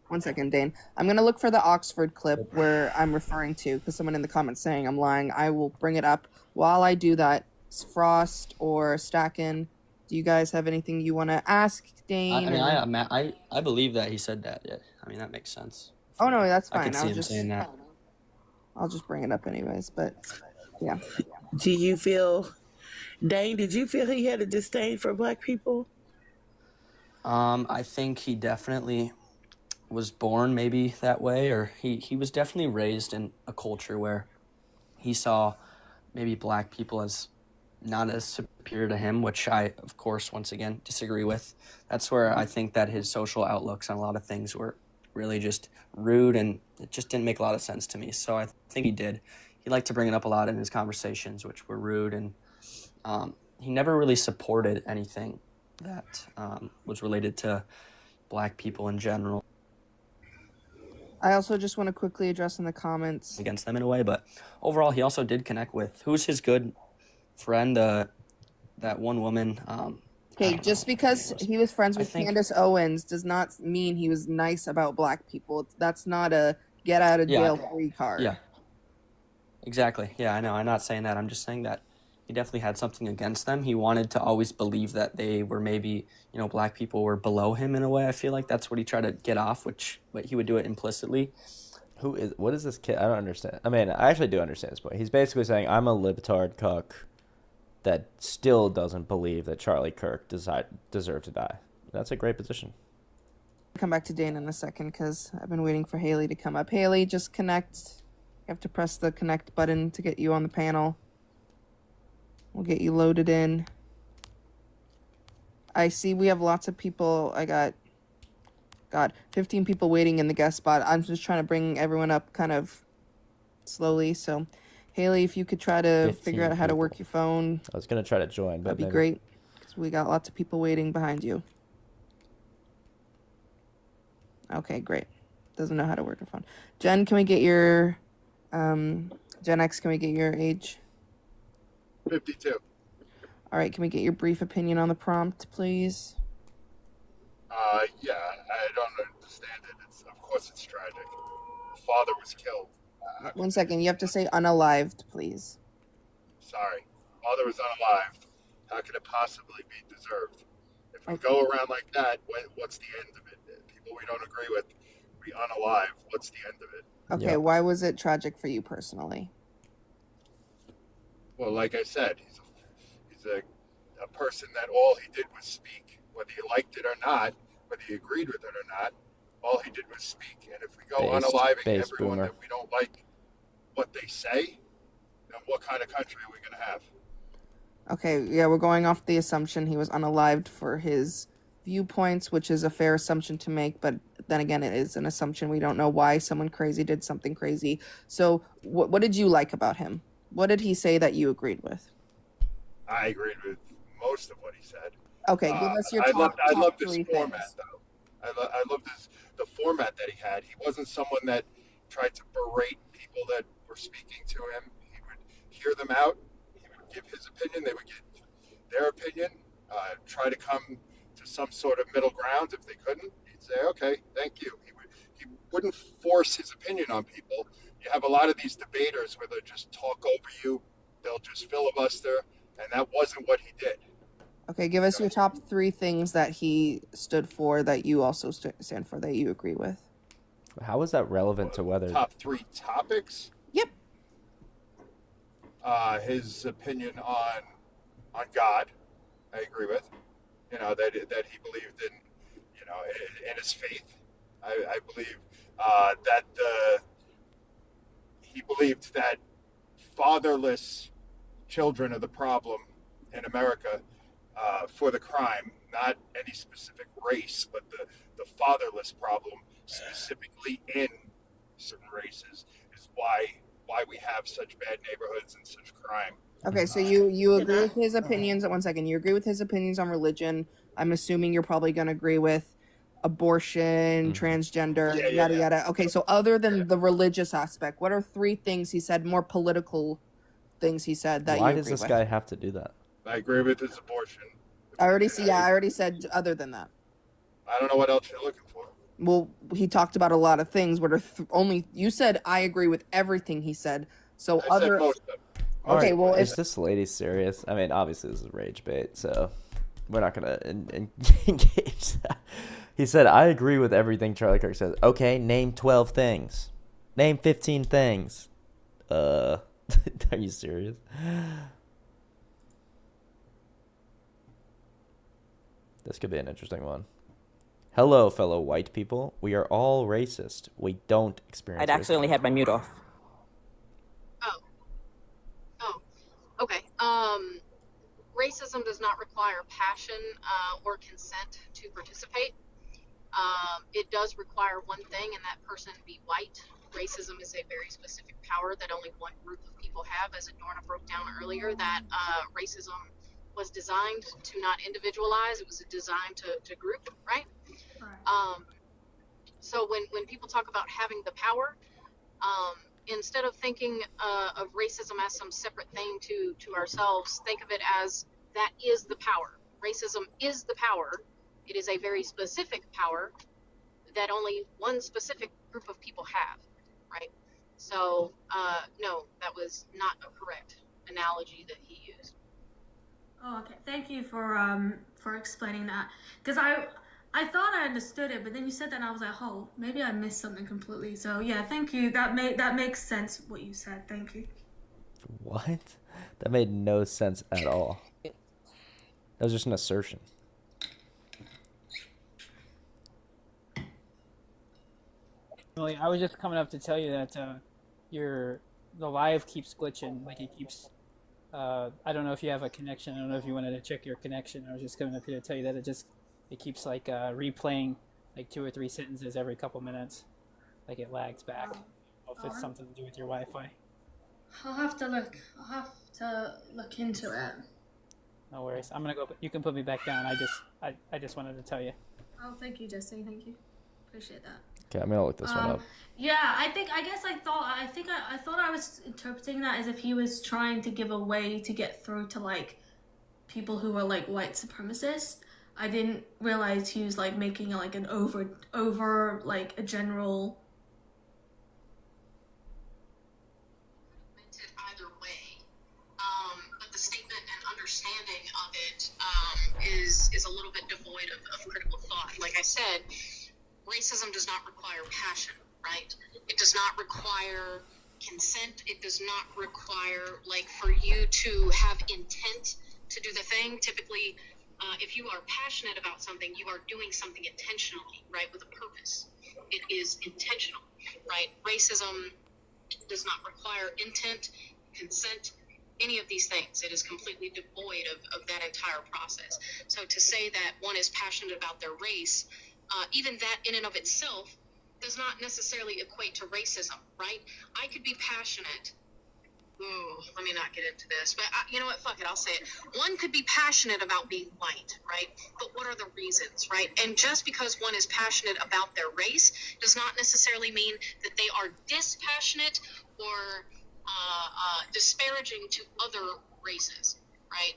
One second, Dane. I'm gonna look for the Oxford clip where I'm referring to because someone in the comments saying I'm lying. I will bring it up. While I do that, Frost or Stacken, do you guys have anything you want to ask Dane? I believe that he said that. Yeah, I mean that makes sense. Oh no, that's I fine. could see him saying that. I'll just bring it up anyways. But yeah. Do you feel, Dane? Did you feel he had a disdain for Black people? I think he definitely was born maybe that way, or he was definitely raised in a culture where he saw maybe Black people as not as superior to him, which I, of course, once again, disagree with. That's where I think that his social outlooks on a lot of things were really just rude, and it just didn't make a lot of sense to me. So I think he liked to bring it up a lot in his conversations, which were rude, and he never really supported anything that was related to Black people in general. I also just want to quickly address in the comments against them in a way, but overall he also did connect with who's his good friend, that one woman. Okay, just because he was friends with Candace Owens does not mean he was nice about Black people. That's not a get out of jail free card. Yeah, exactly. Yeah, I know. I'm not saying that. I'm just saying that he definitely had something against them. He wanted to always believe that they were maybe, Black people were below him in a way. I feel like that's what he tried to get off, but he would do it implicitly. What is this kid? I don't understand. I mean, I actually do understand this point. He's basically saying, I'm a libtard cuck that still doesn't believe that Charlie Kirk deserved to die. That's a great position. I'll come back to Dane in a second because I've been waiting for Haley to come up. Haley, just connect. You have to press the connect button to get you on the panel. We'll get you loaded in. I see we have lots of people. I got, God, 15 people waiting in the guest spot. I'm just trying to bring everyone up kind of slowly. So, Haley, if you could try to figure 15 out how to work people. your phone, I was gonna try to join, but that'd be maybe. great. Because we got lots of people waiting behind you. Okay, great. Doesn't know how to work her phone. Jen, can we get your, Gen X, can we get your age? 52. All right, can we get your brief opinion on the prompt, please? Yeah, I don't understand it. Of course it's tragic. The father was killed. 1 second, you have to say unalived, please. Sorry. Father was unalived. How could it possibly be deserved? If we go around like that, what's the end of it? People we don't agree with be unalive. What's the end of it? Okay, why was it tragic for you personally? Well, like I said, he's a person that all he did was speak. Whether you liked it or not, whether you agreed with it or not, all he did was speak. And if we go unaliving everyone boomer. that we don't like what they say, then what kind of country are we going to have? Okay, yeah, we're going off the assumption he was unalived for his viewpoints, which is a fair assumption to make, but then again, it is an assumption. We don't know why someone crazy did something crazy. So what did you like about him? What did he say that you agreed with? I agreed with most of what he said. Okay, give us your I top loved his three format, things. though. I loved the format that he had. He wasn't someone that tried to berate people that were speaking to him. He would hear them out. He would give his opinion. They would give their opinion. Try to come to some sort of middle ground. If they couldn't, he'd say, "Okay, thank you." He wouldn't force his opinion on people. You have a lot of these debaters where they'll just talk over you. They'll just filibuster, and that wasn't what he did. Okay, give us your top three things that he stood for that you also stand for that you agree with. How is that relevant to whether? Top three topics? Yep. His opinion on God, I agree with. You know, that he believed in, you know, in his faith. I believe that he believed that fatherless children are the problem in America for the crime, not any specific race, but the fatherless problem specifically in certain races is why we have such bad neighborhoods and such crime. Okay, so you agree with his opinions. 1 second, you agree with his opinions on religion. I'm assuming you're probably going to agree with abortion, transgender, yada yada. Okay, so other than the religious aspect, what are three things he said, more political things he said that Why you does agree this with? guy have to do that? I agree with his abortion. I already said other than that. I don't know what else you're looking for. Well, he talked about a lot of things. What are only you said I agree with everything he said. So I said most of them. Okay, well, is this lady serious? I mean, obviously this is rage bait, so we're not gonna engage that. He said, "I agree with everything Charlie Kirk says." Okay, name 12 things. Name 15 things. Are you serious? This could be an interesting one. Hello, fellow white people. We are all racist. We don't experience. I'd accidentally had my mute off. Okay. Racism does not require passion or consent to participate. It does require one thing, and that person be white. Racism is a very specific power that only one group of people have. As Adorna broke down earlier, that racism was designed to not individualize. It was designed to group, right? So when people talk about having the power, instead of thinking of racism as some separate thing to ourselves, think of it as that is the power. Racism is the power. It is a very specific power that only one specific group of people have, right? So, no, that was not a correct analogy that he used. Oh, okay. Thank you for explaining that. Because I thought I understood it, but then you said that and I was like, oh, maybe I missed something completely. So yeah, thank you. That makes sense what you said. Thank you. What? That made no sense at all. That was just an assertion. Really, I was just coming up to tell you that the live keeps glitching, like it keeps I don't know if you have a connection. I don't know if you wanted to check your connection. I was just coming up here to tell you that it keeps like replaying like 2 or 3 sentences every couple minutes. Like it lags back. I don't know if it's something to do with your Wi-Fi. I'll have to look. I'll have to look into it. No worries. I'm gonna go. You can put me back down. I just wanted to tell you. Oh, thank you, Jesse. Thank you. Appreciate that. Okay, I'm gonna look this one up. Yeah, I thought I was interpreting that as if he was trying to give a way to get through to like people who were like white supremacists. I didn't realize he was like making like an over like a general. Either way, but the statement and understanding of it is a little bit devoid of critical thought. Like I said, racism does not require passion, right? It does not require consent. It does not require like for you to have intent to do the thing. Typically, if you are passionate about something, you are doing something intentionally, right, with a purpose. It is intentional, right? Racism does not require intent, consent, any of these things. It is completely devoid of that entire process. So to say that one is passionate about their race, even that in and of itself does not necessarily equate to racism, right? I could be passionate. Ooh, let me not get into this, but you know what? Fuck it, I'll say it. One could be passionate about being white, right? But what are the reasons, right? And just because one is passionate about their race does not necessarily mean that they are dispassionate or disparaging to other races, right?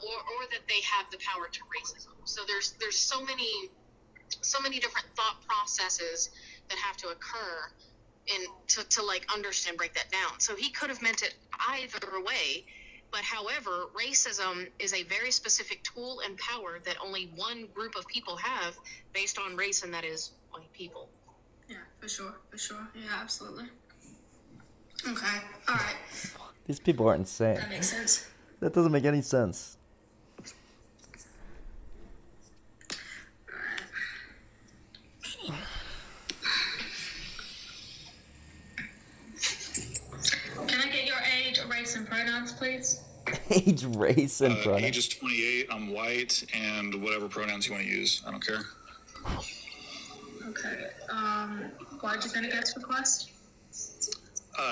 Or that they have the power to racism. So there's so many different thought processes that have to occur to like understand, break that down. So he could have meant it either way, but however, racism is a very specific tool and power that only one group of people have based on race, and that is white people. Yeah, for sure. Yeah, absolutely. Okay, all right. These people are insane. That makes sense. That doesn't make any sense. Can I get your age, race, and pronouns, please? Age, race, and pronouns. Age is 28. I'm white, and whatever pronouns you want to use, I don't care. Okay. Why'd you send a guest request?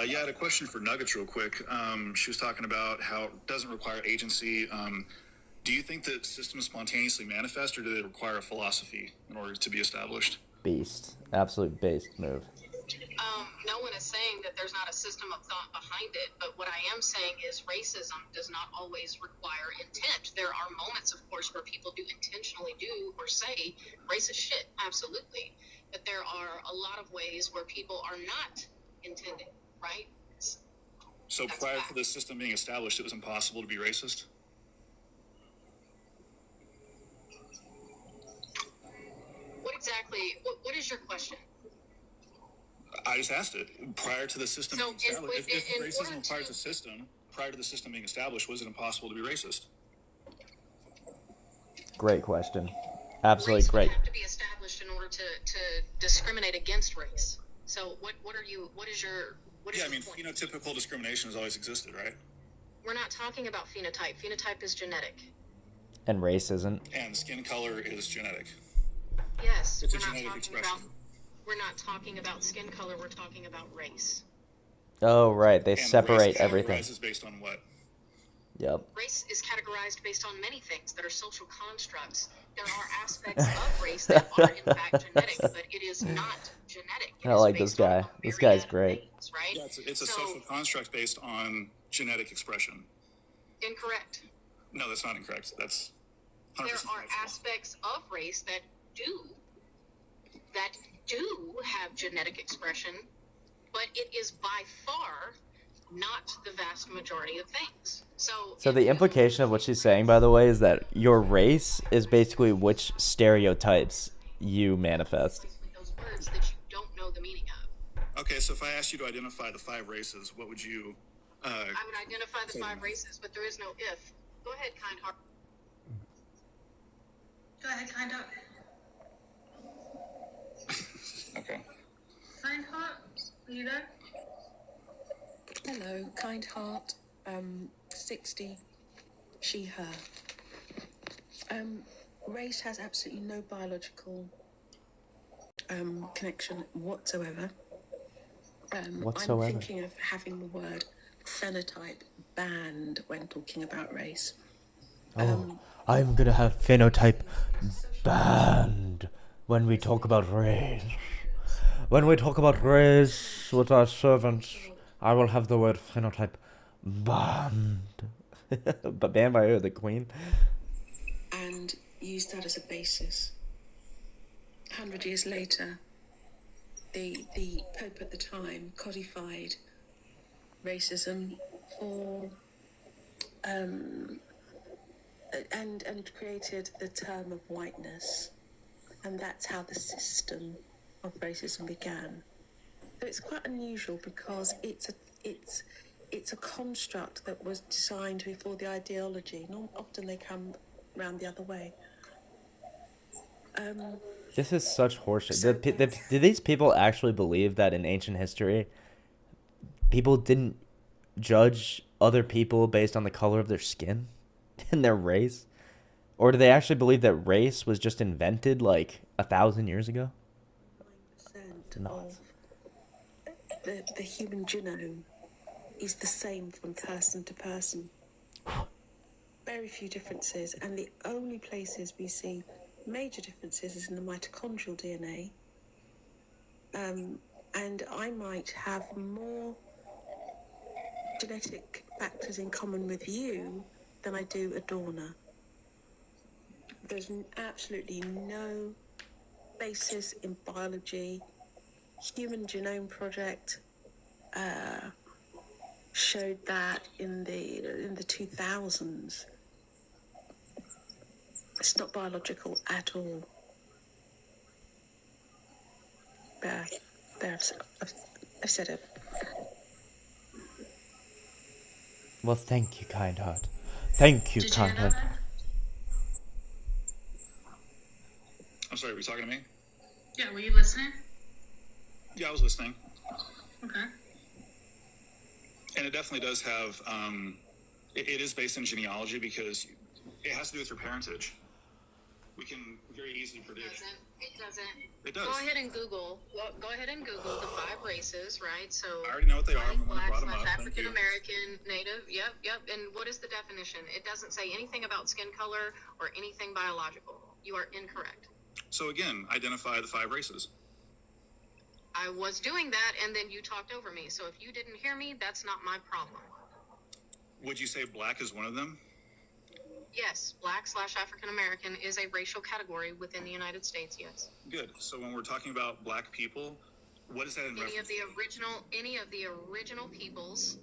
Yeah, I had a question for Nuggets real quick. She was talking about how it doesn't require agency. Do you think that systems spontaneously manifest, or do they require a philosophy in order to be established? Beast. Absolute beast move. No one is saying that there's not a system of thought behind it, but what I am saying is racism does not always require intent. There are moments, of course, where people do intentionally do or say racist shit, absolutely. But there are a lot of ways where people are not intending, right? So prior to this system being established, it was impossible to be racist? What is your question? I just asked it. Prior to the system So being established, if in racism order requires a system, prior to the system being established, was it impossible to be racist? Great question. Absolutely Race great. would have to be established in order to discriminate against race. So what is your point? Phenotypical discrimination has always existed, right? We're not talking about phenotype. Phenotype is genetic. And race isn't. And skin color is genetic. Yes, It's a genetic expression. We're not talking about skin color. We're talking about race. Oh, right. They And separate race everything. categorizes based on what? Yep. Race is categorized based on many things that are social constructs. There are aspects of race that are in fact genetic, but it is not genetic. I like this guy. This guy's great. Right? Yeah, it's a social construct based on genetic expression. Incorrect. No, that's not incorrect. That's 100% There are correct. aspects of race that do have genetic expression, but it is by far not the vast majority of things. So the implication of what she's saying, by the way, is that your race is basically which stereotypes you manifest. those words that you don't know the meaning of. Okay, so if I asked you to identify the 5 races, what would you... I would identify the 5 races, but there is no if. Go ahead, kind heart. Go ahead, kind heart. Okay. Kind heart, are you there? Hello, kind heart. 60, she, her. Race has absolutely no biological connection whatsoever. Whatsoever. I'm thinking of having the word phenotype banned when talking about race. I'm gonna have phenotype banned when we talk about race. When we talk about race with our servants, I will have the word phenotype banned. But banned by who? The Queen? And use that as a basis. 100 years later, the Pope at the time codified racism for and created the term of whiteness, and that's how the system of racism began. So it's quite unusual because it's a construct that was designed before the ideology. Not often they come round the other way. This is such horseshit. Did these people actually believe that in ancient history, people didn't judge other people based on the color of their skin and their race? Or do they actually believe that race was just invented like 1,000 years ago? Of the human genome is the same from person to person. Very few differences, and the only places we see major differences is in the mitochondrial DNA. And I might have more genetic factors in common with you than I do a Dorner. There's absolutely no basis in biology. Human Genome Project showed that in the 2000s. It's not biological at all. There, I've said it. Well, thank you, kind heart. Thank you, Did you kind hear heart. that? I'm sorry, were you talking to me? Yeah, were you listening? Yeah, I was listening. Okay. And it definitely does have, it is based in genealogy because it has to do with your parentage. We can very easily predict. It doesn't. It does. Go ahead and Google. Go ahead and Google the 5 races, right? So I already know what they are. I'm the one that Black, brought them up. Thank African you. American, Native. Yep. And what is the definition? It doesn't say anything about skin color or anything biological. You are incorrect. So again, identify the 5 races. I was doing that, and then you talked over me. So if you didn't hear me, that's not my problem. Would you say black is one of them? Yes, Black/African American is a racial category within the United States. Yes. Good. So when we're talking about black people, what is that in Any reference of the original peoples,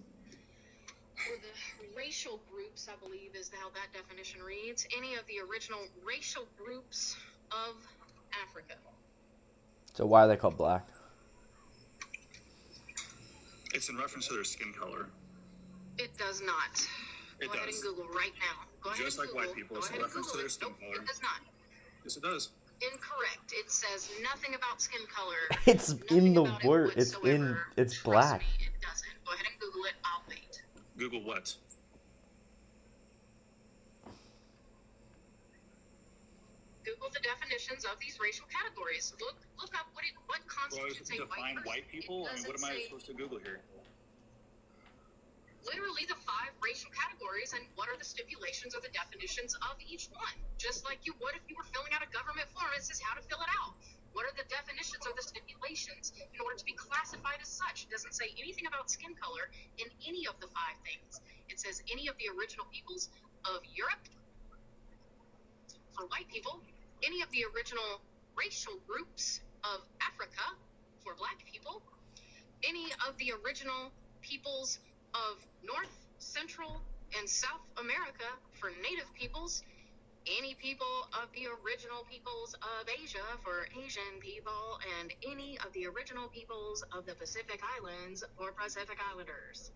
or the racial groups, I believe is how that definition reads. Any of the original racial groups of Africa. So why are they called black? It's in reference to their skin color. It does not. It Go ahead does. and Google right now. Go ahead Just and like Google. white people, Go it's in ahead and reference to Google their it. skin Nope, color. it does not. Yes, it does. Incorrect. It says nothing about skin color. It's in the word. It's black. Me, it doesn't. Go ahead and Google it. I'll wait. Google what? Google the definitions of these racial categories. Look up what constitutes a Define white people? I mean, what am I supposed to Google here? Literally the 5 racial categories and what are the stipulations or the definitions of each one. Just like you would if you were filling out a government form, it says how to fill it out. What are the definitions or the stipulations in order to be classified as such? It doesn't say anything about skin color in any of the 5 things. It says any of the original peoples of Europe for white people, any of the original racial groups of Africa for black people, any of the original peoples of North, Central, and South America for Native peoples, any people of the original peoples of Asia for Asian people, and any of the original peoples of the Pacific Islands for Pacific Islanders.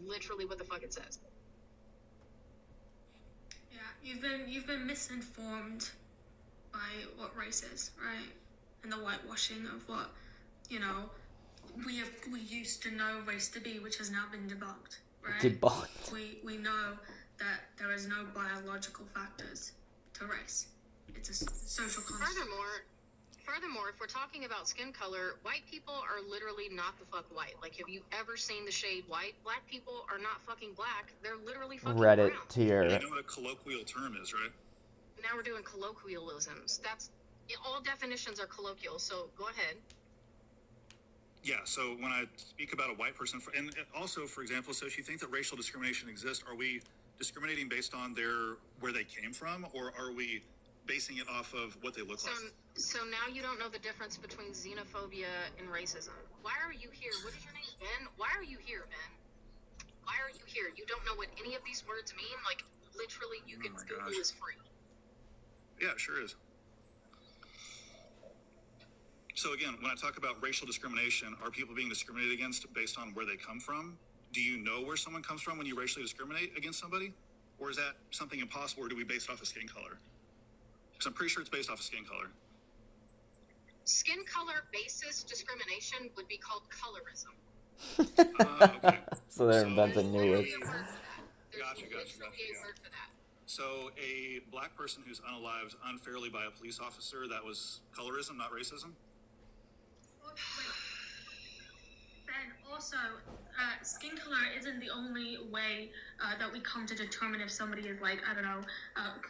Literally what the fuck it says. Yeah, you've been misinformed by what race is, right? And the whitewashing of what, we used to know race to be, which has now been debunked. right? Debunked. We know that there is no biological factors to race. It's a social construct. Furthermore, if we're talking about skin color, white people are literally not the fuck white. Like, have you ever seen the shade white? Black people are not fucking black. They're literally fucking Reddit brown. tier. You know what a colloquial term is, right? Now we're doing colloquialisms. All definitions are colloquial, so go ahead. Yeah, so when I speak about a white person, and also, for example, so if you think that racial discrimination exists, are we discriminating based on where they came from, or are we basing it off of what they look like? So now you don't know the difference between xenophobia and racism. Why are you here? What is your name, Ben? Why are you here, Ben? Why are you here? You don't know what any of these words mean? Like, literally, you can Google is free. Yeah, it sure is. So again, when I talk about racial discrimination, are people being discriminated against based on where they come from? Do you know where someone comes from when you racially discriminate against somebody? Or is that something impossible, or do we base it off of skin color? Because I'm pretty sure it's based off of skin color. Skin color basis discrimination would be called colorism. Okay. So they're inventing new words. Gotcha. So a black person who's unalived unfairly by a police officer, that was colorism, not racism? And also, skin color isn't the only way that we come to determine if somebody is, like, I don't know,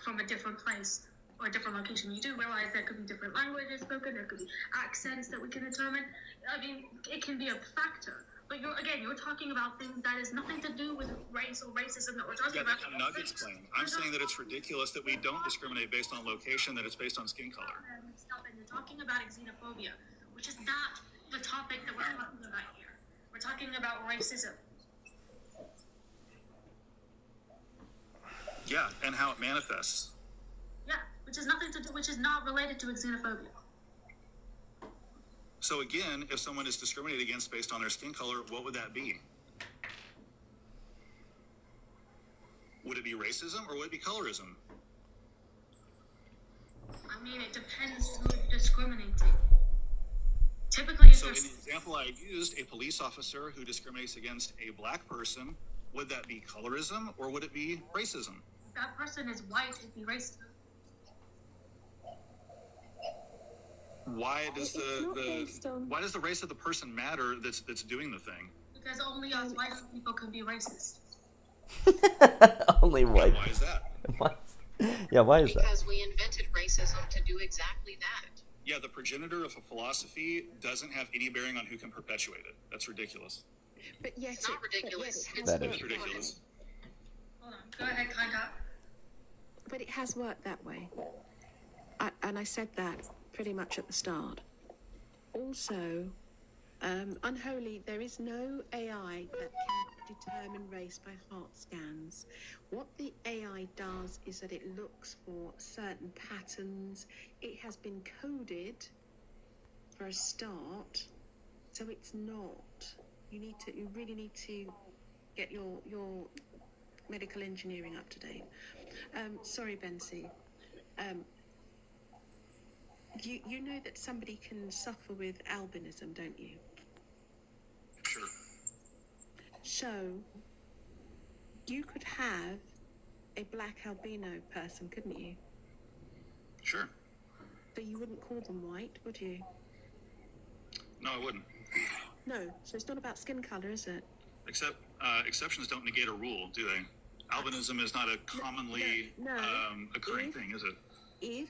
from a different place or a different location. You do realize there could be different languages spoken, there could be accents that we can determine. I mean, it can be a factor. But you're talking about things that has nothing to do with race or racism that we're talking about. That's a Nuggets claim. I'm saying that it's ridiculous that we don't discriminate based on location, that it's based on skin color. Stop it. You're talking about xenophobia, which is not the topic that we're talking about here. We're talking about racism. Yeah, and how it manifests. Yeah, which is not related to xenophobia. So again, if someone is discriminated against based on their skin color, what would that be? Would it be racism or would it be colorism? I mean, it depends who is discriminating. Typically, so in the example I used, a police officer who discriminates against a black person, would that be colorism or would it be racism? If that person is white, it'd be racism. Why does why does the race of the person matter that's doing the thing? Because only us white people can be racist. Only white. Why is that? Why is that? Because we invented racism to do exactly that. Yeah, the progenitor of a philosophy doesn't have any bearing on who can perpetuate it. That's ridiculous. But yet it's not ridiculous. That is ridiculous. Hold on. Go ahead, Kinda. But it has worked that way. And I said that pretty much at the start. Also, unholy, there is no AI that can determine race by heart scans. What the AI does is that it looks for certain patterns. It has been coded for a start, so it's not. You really need to get your medical engineering up to date. Sorry, Bensi. You know that somebody can suffer with albinism, don't you? Sure. So, you could have a black albino person, couldn't you? Sure. But you wouldn't call them white, would you? No, I wouldn't. No, so it's not about skin colour, is it? Except exceptions don't negate a rule, do they? Albinism is not a commonly occurring thing, is it? If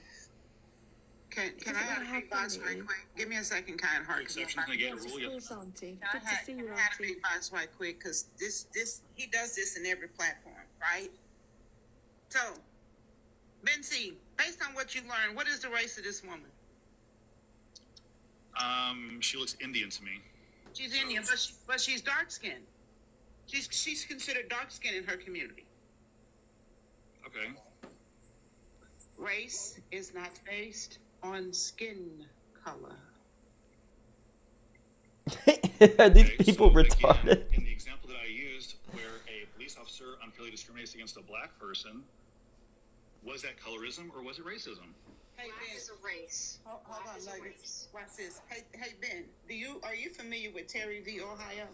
Can I have a big box right quick? Give me a second, kind heart. Exceptions negate a rule. Yes, Auntie. I Good to see you, had a Auntie. big box right quick because he does this in every platform, right? So, Bensi, based on what you learned, what is the race of this woman? She looks Indian to me. She's Indian, but she's dark skinned. She's considered dark skinned in her community. Okay. Race is not based on skin color. Are these people retarded? Again, in the example that I used, where a police officer unfairly discriminates against a black person, was that colorism or was it racism? Hey, Black Ben. is a race. Hold on, ladies. Watch this. Hey, Ben. Are you familiar with Terry v. Ohio?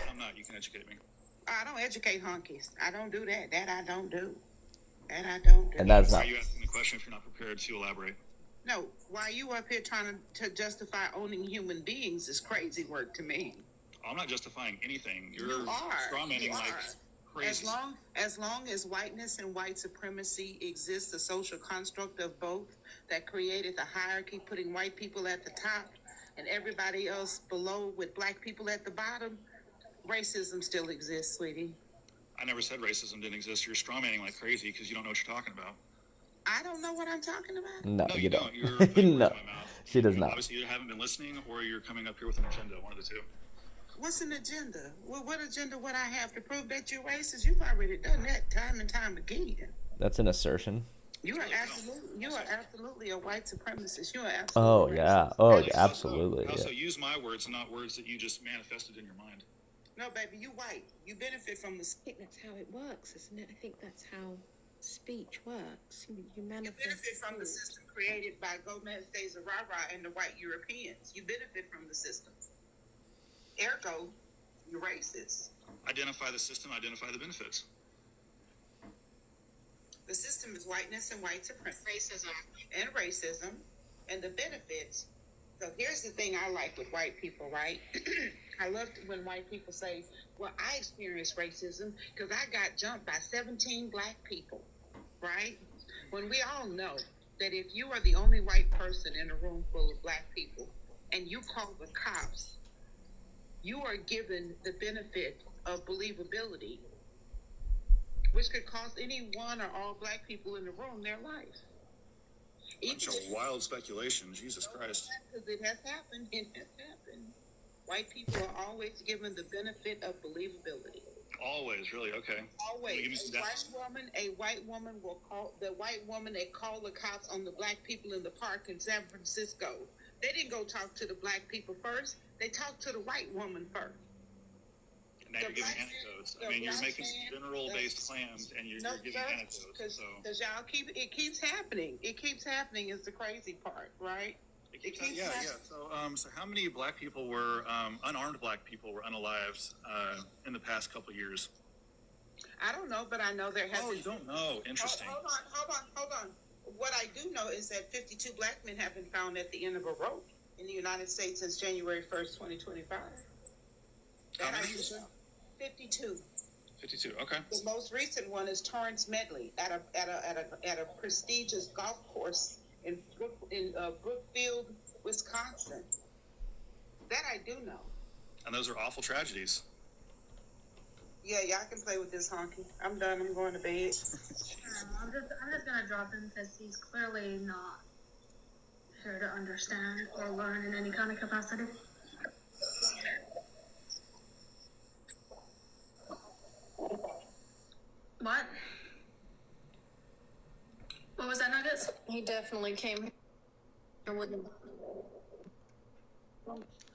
I'm not. You can educate me. I don't educate honkies. I don't do that. That I don't do. That I don't do. And that's Why not. are you asking the question if you're not prepared to elaborate? No, why you up here trying to justify owning human beings is crazy work to me. I'm not justifying anything. You're You are. strawmanning You like are. crazy. As long as whiteness and white supremacy exists, a social construct of both that created the hierarchy, putting white people at the top and everybody else below with black people at the bottom, racism still exists, sweetie. I never said racism didn't exist. You're strawmanning like crazy because you don't know what you're talking about. I don't know what I'm talking about. No, you don't. You're putting No, words in my mouth. she does You not. obviously either haven't been listening or you're coming up here with an agenda. One of the two. What's an agenda? Well, what agenda would I have to prove that you're racist? You've already done that time and time again. That's an assertion. You are absolutely a white supremacist. You are absolutely. Oh yeah. Oh, I absolutely. also Yeah. use my words and not words that you just manifested in your mind. No, baby, you white. You benefit from the. I think that's how it works, isn't it? I think that's how speech works. You manifest. You benefit from the system created by Gomez de Zerara and the white Europeans. You benefit from the system. Ergo, you're racist. Identify the system, identify the benefits. The system is whiteness and white supremacy. Racism. And the benefits. So here's the thing I like with white people, right? I love when white people say, well, I experienced racism because I got jumped by 17 black people, right? When we all know that if you are the only white person in a room full of black people and you call the cops, you are given the benefit of believability, which could cost any one or all black people in the room their life. Bunch of wild speculation. Jesus Christ. Because it has happened. It has happened. White people are always given the benefit of believability. Always, really? Okay. Always. Give me some A white woman will call the white woman that called the cops on the black people in the park in San Francisco. They didn't go talk to the black people first. They talked to the white woman first. Now you're giving anecdotes. I mean, you're making general-based claims, and you're giving anecdotes. Because y'all it keeps happening. It keeps happening is the crazy part, right? It keeps happening. So how many black people were unarmed black people were unalived in the past couple of years? I don't know, but I know there has. Oh, you don't know? Interesting. Hold on. What I do know is that 52 black men have been found at the end of a rope in the United States since January 1st, 2025. How many you said? 52. 52. Okay. The most recent one is Torrance Medley at a prestigious golf course in Brookfield, Wisconsin. That I do know. And those are awful tragedies. Yeah, y'all can play with this honky. I'm done. I'm going to bed. I'm just gonna drop him because he's clearly not here to understand or learn in any kind of capacity. What? What was that, Nuggets? He definitely came here with him.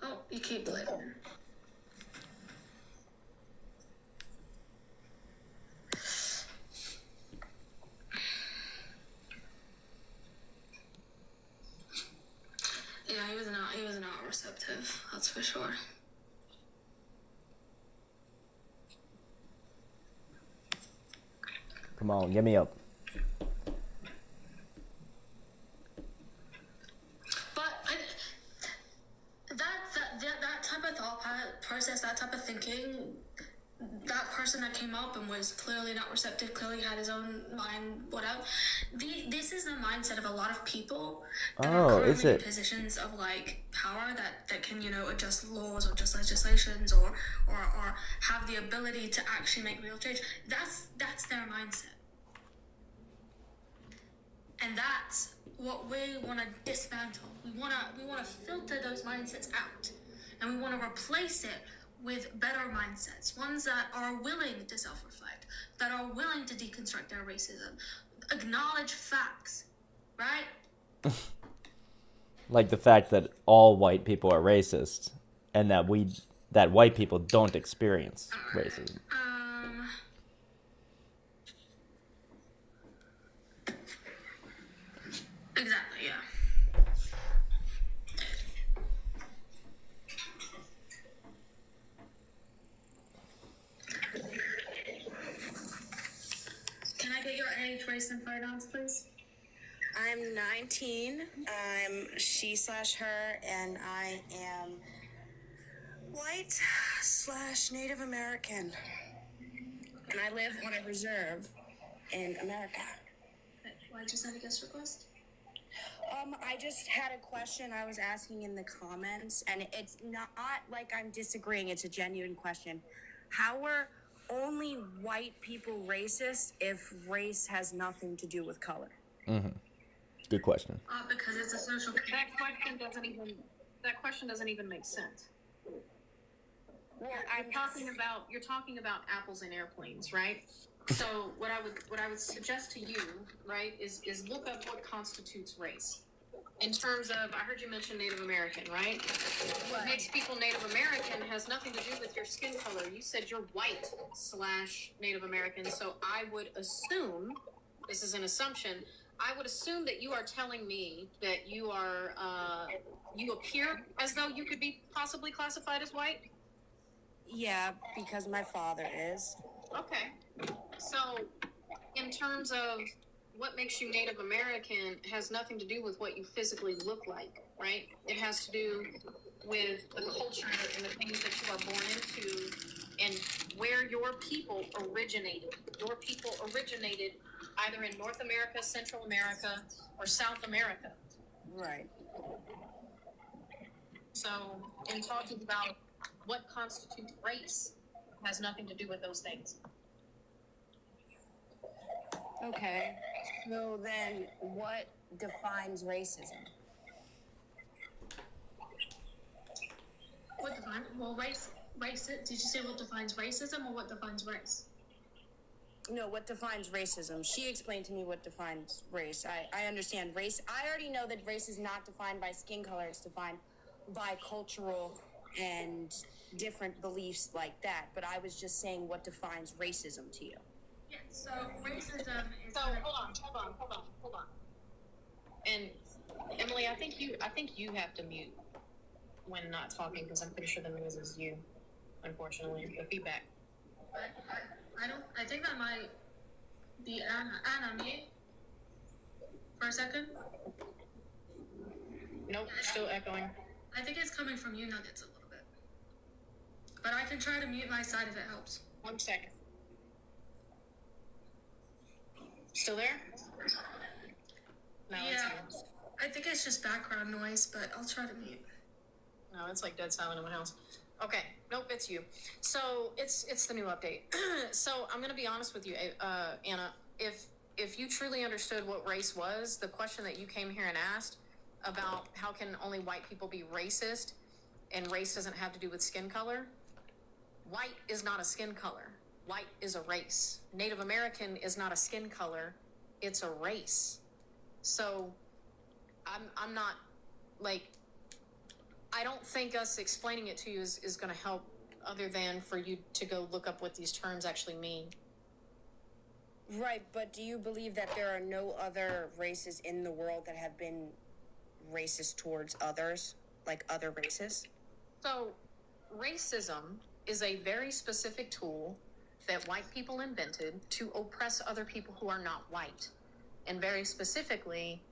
Oh, you keep playing. Yeah, he was not receptive, that's for sure. Come on, get me up. That type of thought process, that type of thinking, that person that came up and was clearly not receptive, clearly had his own mind, whatever. This is the mindset of a lot of people that are currently in positions of like power that can, adjust laws or just legislations or have the ability to actually make real change. That's their mindset. And that's what we want to dismantle. We want to filter those mindsets out, and we want to replace it with better mindsets, ones that are willing to self-reflect, that are willing to deconstruct their racism, acknowledge facts, right? Like the fact that all white people are racist, and that white people don't experience racism. Exactly, yeah. race and pronouns, please? I'm 19. I'm she/her, and I am white/Native American. And I live on a reserve in America. Why'd you send a guest request? I just had a question I was asking in the comments, and it's not like I'm disagreeing, it's a genuine question. How are only white people racist if race has nothing to do with color? Good question. Because it's a social. That question doesn't even make sense. Well, You're talking about apples and airplanes, right? So what I would suggest to you, right, is look up what constitutes race. In terms of, I heard you mention Native American, right? What makes people Native American has nothing to do with your skin color. You said you're white/Native American, so I would assume, this is an assumption, I would assume that you are telling me that you are, you appear as though you could be possibly classified as white? Yeah, because my father is. Okay. So, in terms of what makes you Native American has nothing to do with what you physically look like, right? It has to do with the culture and the things that you are born into and where your people originated. Your people originated either in North America, Central America, or South America. Right. So, in talking about what constitutes race has nothing to do with those things. Okay. So then what defines racism? What defines, well, race, did you say what defines racism or what defines race? No, what defines racism? She explained to me what defines race. I understand race. I already know that race is not defined by skin color. It's defined by cultural and different beliefs like that. But I was just saying what defines racism to you. Yeah, so racism is... So, hold on. And Emily, I think you have to mute when not talking because I'm pretty sure the noise is you, unfortunately, the feedback. I think that might be Anna, mute for a second. Nope, still echoing. I think it's coming from you, Nuggets, a little bit. But I can try to mute my side if it helps. 1 second. Still there? No, yeah, I think it's just background noise, but I'll try to mute. No, it's like dead silent in my house. Okay, nope, it's you. So it's the new update. So I'm gonna be honest with you, Anna. If you truly understood what race was, the question that you came here and asked about how can only white people be racist, and race doesn't have to do with skin color. White is not a skin color. White is a race. Native American is not a skin color. It's a race. So I'm not like, I don't think us explaining it to you is going to help other than for you to go look up what these terms actually mean. Right, but do you believe that there are no other races in the world that have been racist towards others, like other races? So racism is a very specific tool that white people invented to oppress other people who are not white, and very specifically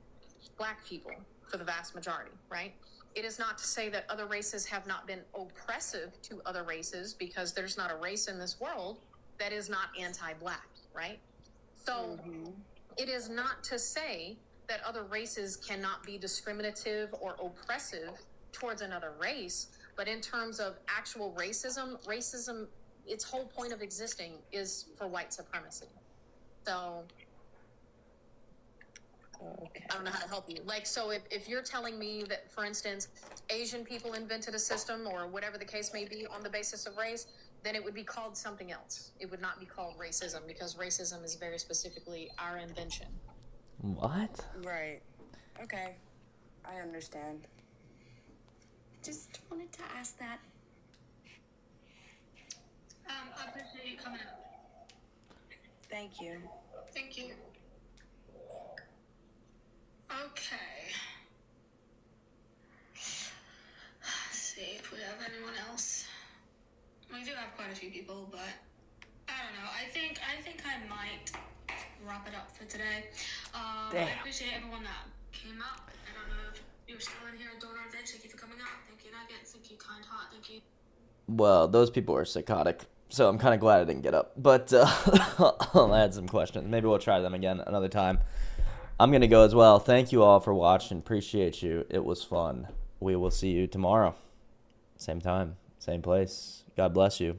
black people for the vast majority, right? It is not to say that other races have not been oppressive to other races, because there's not a race in this world that is not anti-black, right? So it is not to say that other races cannot be discriminative or oppressive towards another race, but in terms of actual racism, its whole point of existing is for white supremacy. So I don't know how to help you. Like, so if you're telling me that, for instance, Asian people invented a system or whatever the case may be on the basis of race, then it would be called something else. It would not be called racism, because racism is very specifically our invention. What? Right. Okay. I understand. Just wanted to ask that. I appreciate you coming up. Thank you. Thank you. Okay. Let's see if we have anyone else. We do have quite a few people, but I don't know. I think I might wrap it up for today. Damn. I appreciate everyone that came out. I don't know if you're still in here. Donor, thank you for coming out. Thank you, Nuggets. Thank you, Kind Heart. Thank you. Well, those people are psychotic, so I'm kind of glad I didn't get up. But I had some questions. Maybe we'll try them again another time. I'm going to go as well. Thank you all for watching. Appreciate you. It was fun. We will see you tomorrow. Same time, same place. God bless you.